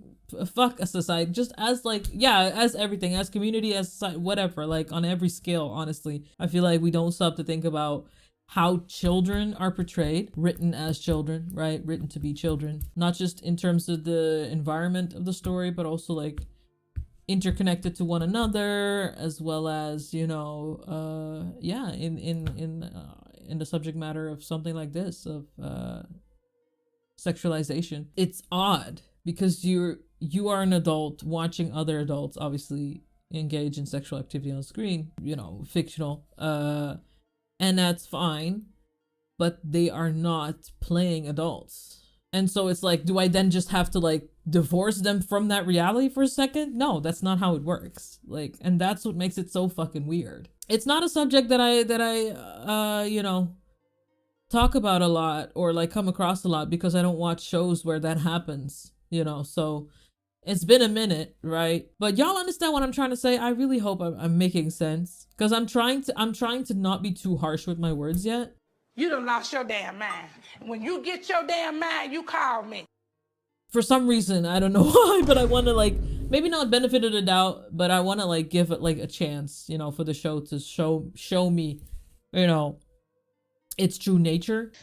fuck a society, just as like, yeah, as everything, as community, as society, whatever, like on every scale, honestly. I feel like we don't stop to think about how children are portrayed, written as children, right? Written to be children, not just in terms of the environment of the story, but also like interconnected to one another, as well as, you know, yeah, in the subject matter of something like this, of sexualization. It's odd because you are an adult watching other adults obviously engage in sexual activity on screen, you know, fictional, and that's fine, but they are not playing adults. And so it's like, do I then just have to like divorce them from that reality for a second? No, that's not how it works. Like, and that's what makes it so fucking weird. It's not a subject that I you know, talk about a lot or like come across a lot because I don't watch shows where that happens, you know. So it's been a minute, right? But y'all understand what I'm trying to say? I really hope I'm making sense, because I'm trying to not be too harsh with my words yet. You done lost your damn mind. When you get your damn mind, you call me. For some reason, I don't know why, but I want to like, maybe not benefit of the doubt, but I want to like give it like a chance, you know, for the show to show me, you know, its true nature.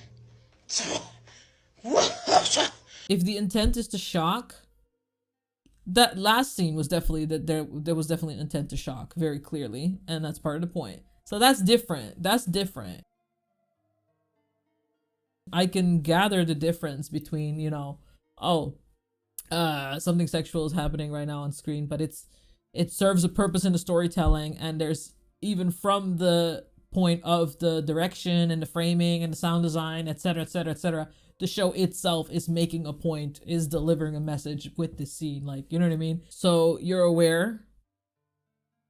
If the intent is to shock, that last scene was definitely that there was definitely an intent to shock very clearly, and that's part of the point. So that's different. That's different. I can gather the difference between, you know, oh, something sexual is happening right now on screen, but it serves a purpose in the storytelling, and there's even from the point of the direction and the framing and the sound design, etc., etc., etc., the show itself is making a point, is delivering a message with this scene, like, you know what I mean? So you're aware,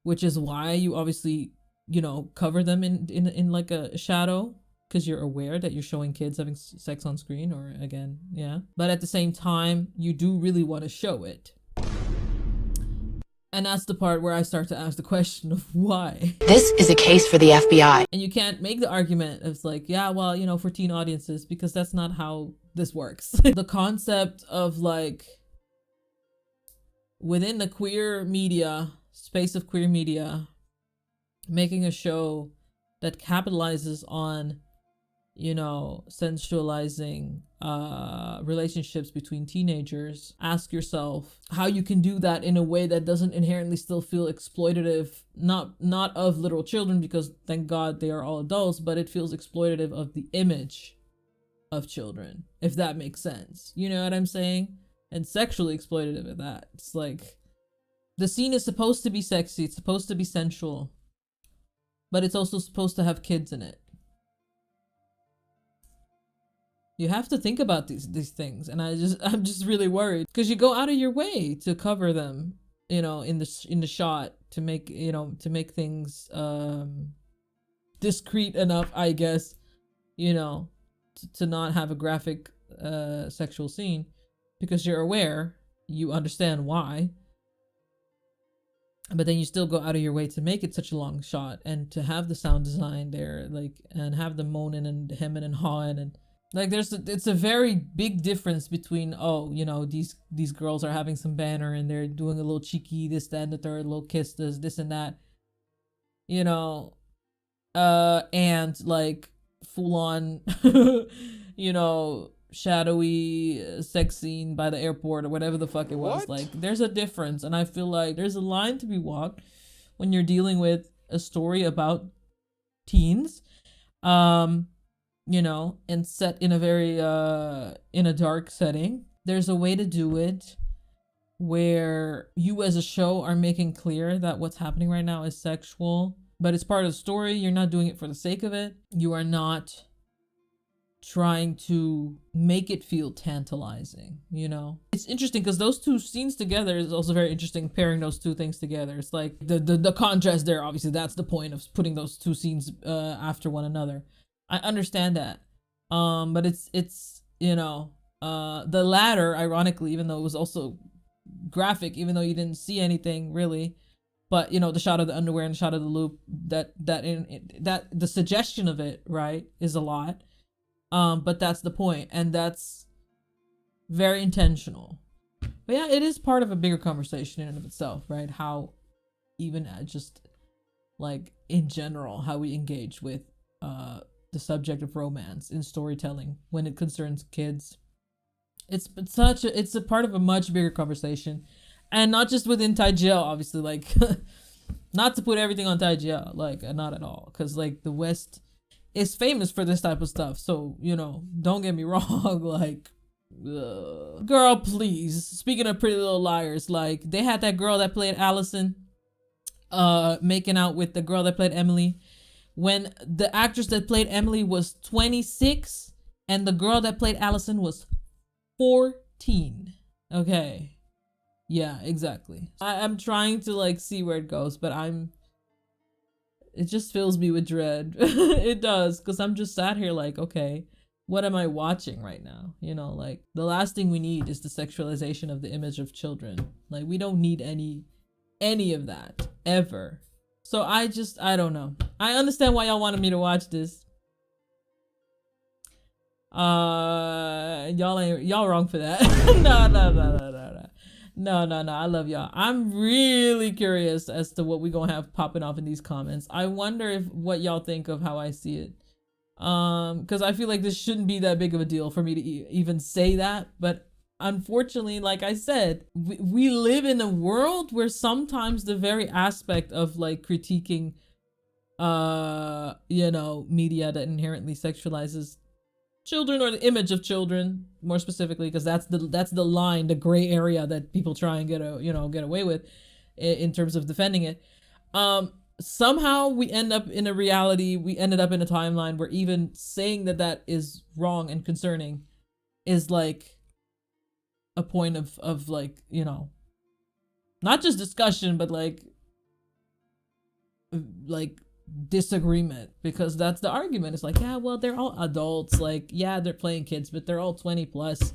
which is why you obviously, you know, cover them in like a shadow, because you're aware that you're showing kids having sex on screen, or again, yeah. But at the same time, you do really want to show it. And that's the part where I start to ask the question of why. This is a case for the FBI. And you can't make the argument of like, yeah, well, you know, for teen audiences, because that's not how this works. The concept of like, within the queer media, space of queer media, making a show that capitalizes on, you know, sensualizing relationships between teenagers. Ask yourself how you can do that in a way that doesn't inherently still feel exploitative, not of literal children, because thank God they are all adults, but it feels exploitative of the image of children, if that makes sense. You know what I'm saying? And sexually exploitative of that. It's like, the scene is supposed to be sexy, it's supposed to be sensual, but it's also supposed to have kids in it. You have to think about these things, and I'm just really worried, because you go out of your way to cover them, you know, in the shot, to make, you know, to make things discreet enough, I guess, you know, to not have a graphic sexual scene, because you're aware, you understand why, but then you still go out of your way to make it such a long shot, and to have the sound design there, like, and have the moaning and hemming and hawing, and like, it's a very big difference between, oh, you know, these girls are having some banter and they're doing a little cheeky, this, that, and the third, little kiss, this and that, you know, and like full on, you know, shadowy sex scene by the airport or whatever the fuck it was. Like, there's a difference, and I feel like there's a line to be walked when you're dealing with a story about teens, you know, and set in a very in a dark setting. There's a way to do it where you as a show are making clear that what's happening right now is sexual, but it's part of the story. You're not doing it for the sake of it. You are not trying to make it feel tantalizing, you know? It's interesting because those two scenes together is also very interesting, pairing those two things together. It's like the contrast there, obviously, that's the point of putting those two scenes after one another. I understand that, but it's you know, the latter, ironically, even though it was also graphic, even though you didn't see anything really, but you know, the shot of the underwear and the shot of the loop, that the suggestion of it, right, is a lot, but that's the point, and that's very intentional. But yeah, it is part of a bigger conversation in and of itself, right? How even just like in general, how we engage with the subject of romance in storytelling when it concerns kids. It's a part of a much bigger conversation, and not just within thaigl, obviously, like not to put everything on thaigl, like not at all, because like the West is famous for this type of stuff, so you know, don't get me wrong, like girl, please, speaking of Pretty Little Liars, like they had that girl that played Allison making out with the girl that played Emily, when the actress that played Emily was 26 and the girl that played Allison was 14. Okay. Yeah, exactly. I'm trying to like see where it goes, but it just fills me with dread. It does, because I'm just sat here like, okay, what am I watching right now? You know, like the last thing we need is the sexualization of the image of children. Like we don't need any of that ever. So I don't know. I understand why y'all wanted me to watch this. Y'all wrong for that. No. I love y'all. I'm really curious as to what we gonna have popping off in these comments. I wonder what y'all think of how I see it. Because I feel like this shouldn't be that big of a deal for me to even say that, but unfortunately, like I said, we live in a world where sometimes the very aspect of like critiquing you know, media that inherently sexualizes children, or the image of children more specifically, because that's the line, the gray area that people try and get away with in terms of defending it. Somehow we end up in a reality, we ended up in a timeline where even saying that is wrong and concerning is like a point of like, you know, not just discussion, but like disagreement, because that's the argument. It's like, yeah, well, they're all adults. Like, yeah, they're playing kids, but they're all 20 plus.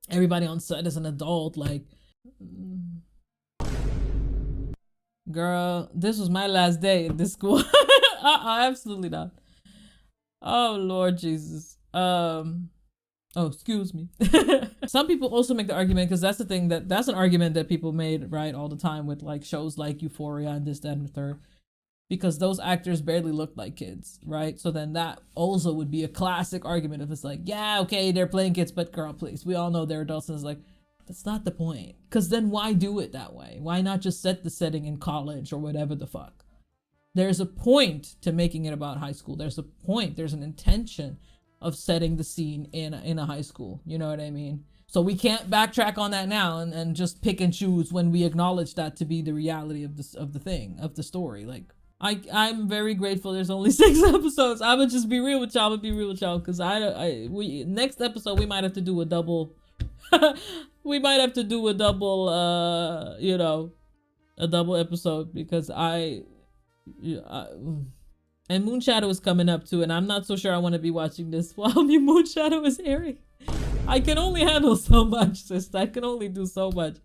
Everybody on set is an adult. Like, girl, this was my last day in this school. Absolutely not. Oh, Lord Jesus. Oh, excuse me. Some people also make the argument, because that's the thing, that's an argument that people made, right, all the time with like shows like Euphoria and this, that, and the third, because those actors barely looked like kids, right? So then that also would be a classic argument if it's like, yeah, okay, they're playing kids, but girl, please, we all know they're adults. And it's like, that's not the point. Because then why do it that way? Why not just set the setting in college or whatever the fuck? There's a point to making it about high school. There's a point, there's an intention of setting the scene in a high school. You know what I mean? So we can't backtrack on that now and just pick and choose when we acknowledge that to be the reality of the story. Like, I'm very grateful there's only 6 episodes. I would just be real with y'all. Because next episode we might have to do a double. We might have to do a double, you know, a double episode, because and Moonshadow is coming up too, and I'm not so sure I want to be watching this while Moonshadow is airing. I can only handle so much, sis. I can only do so much.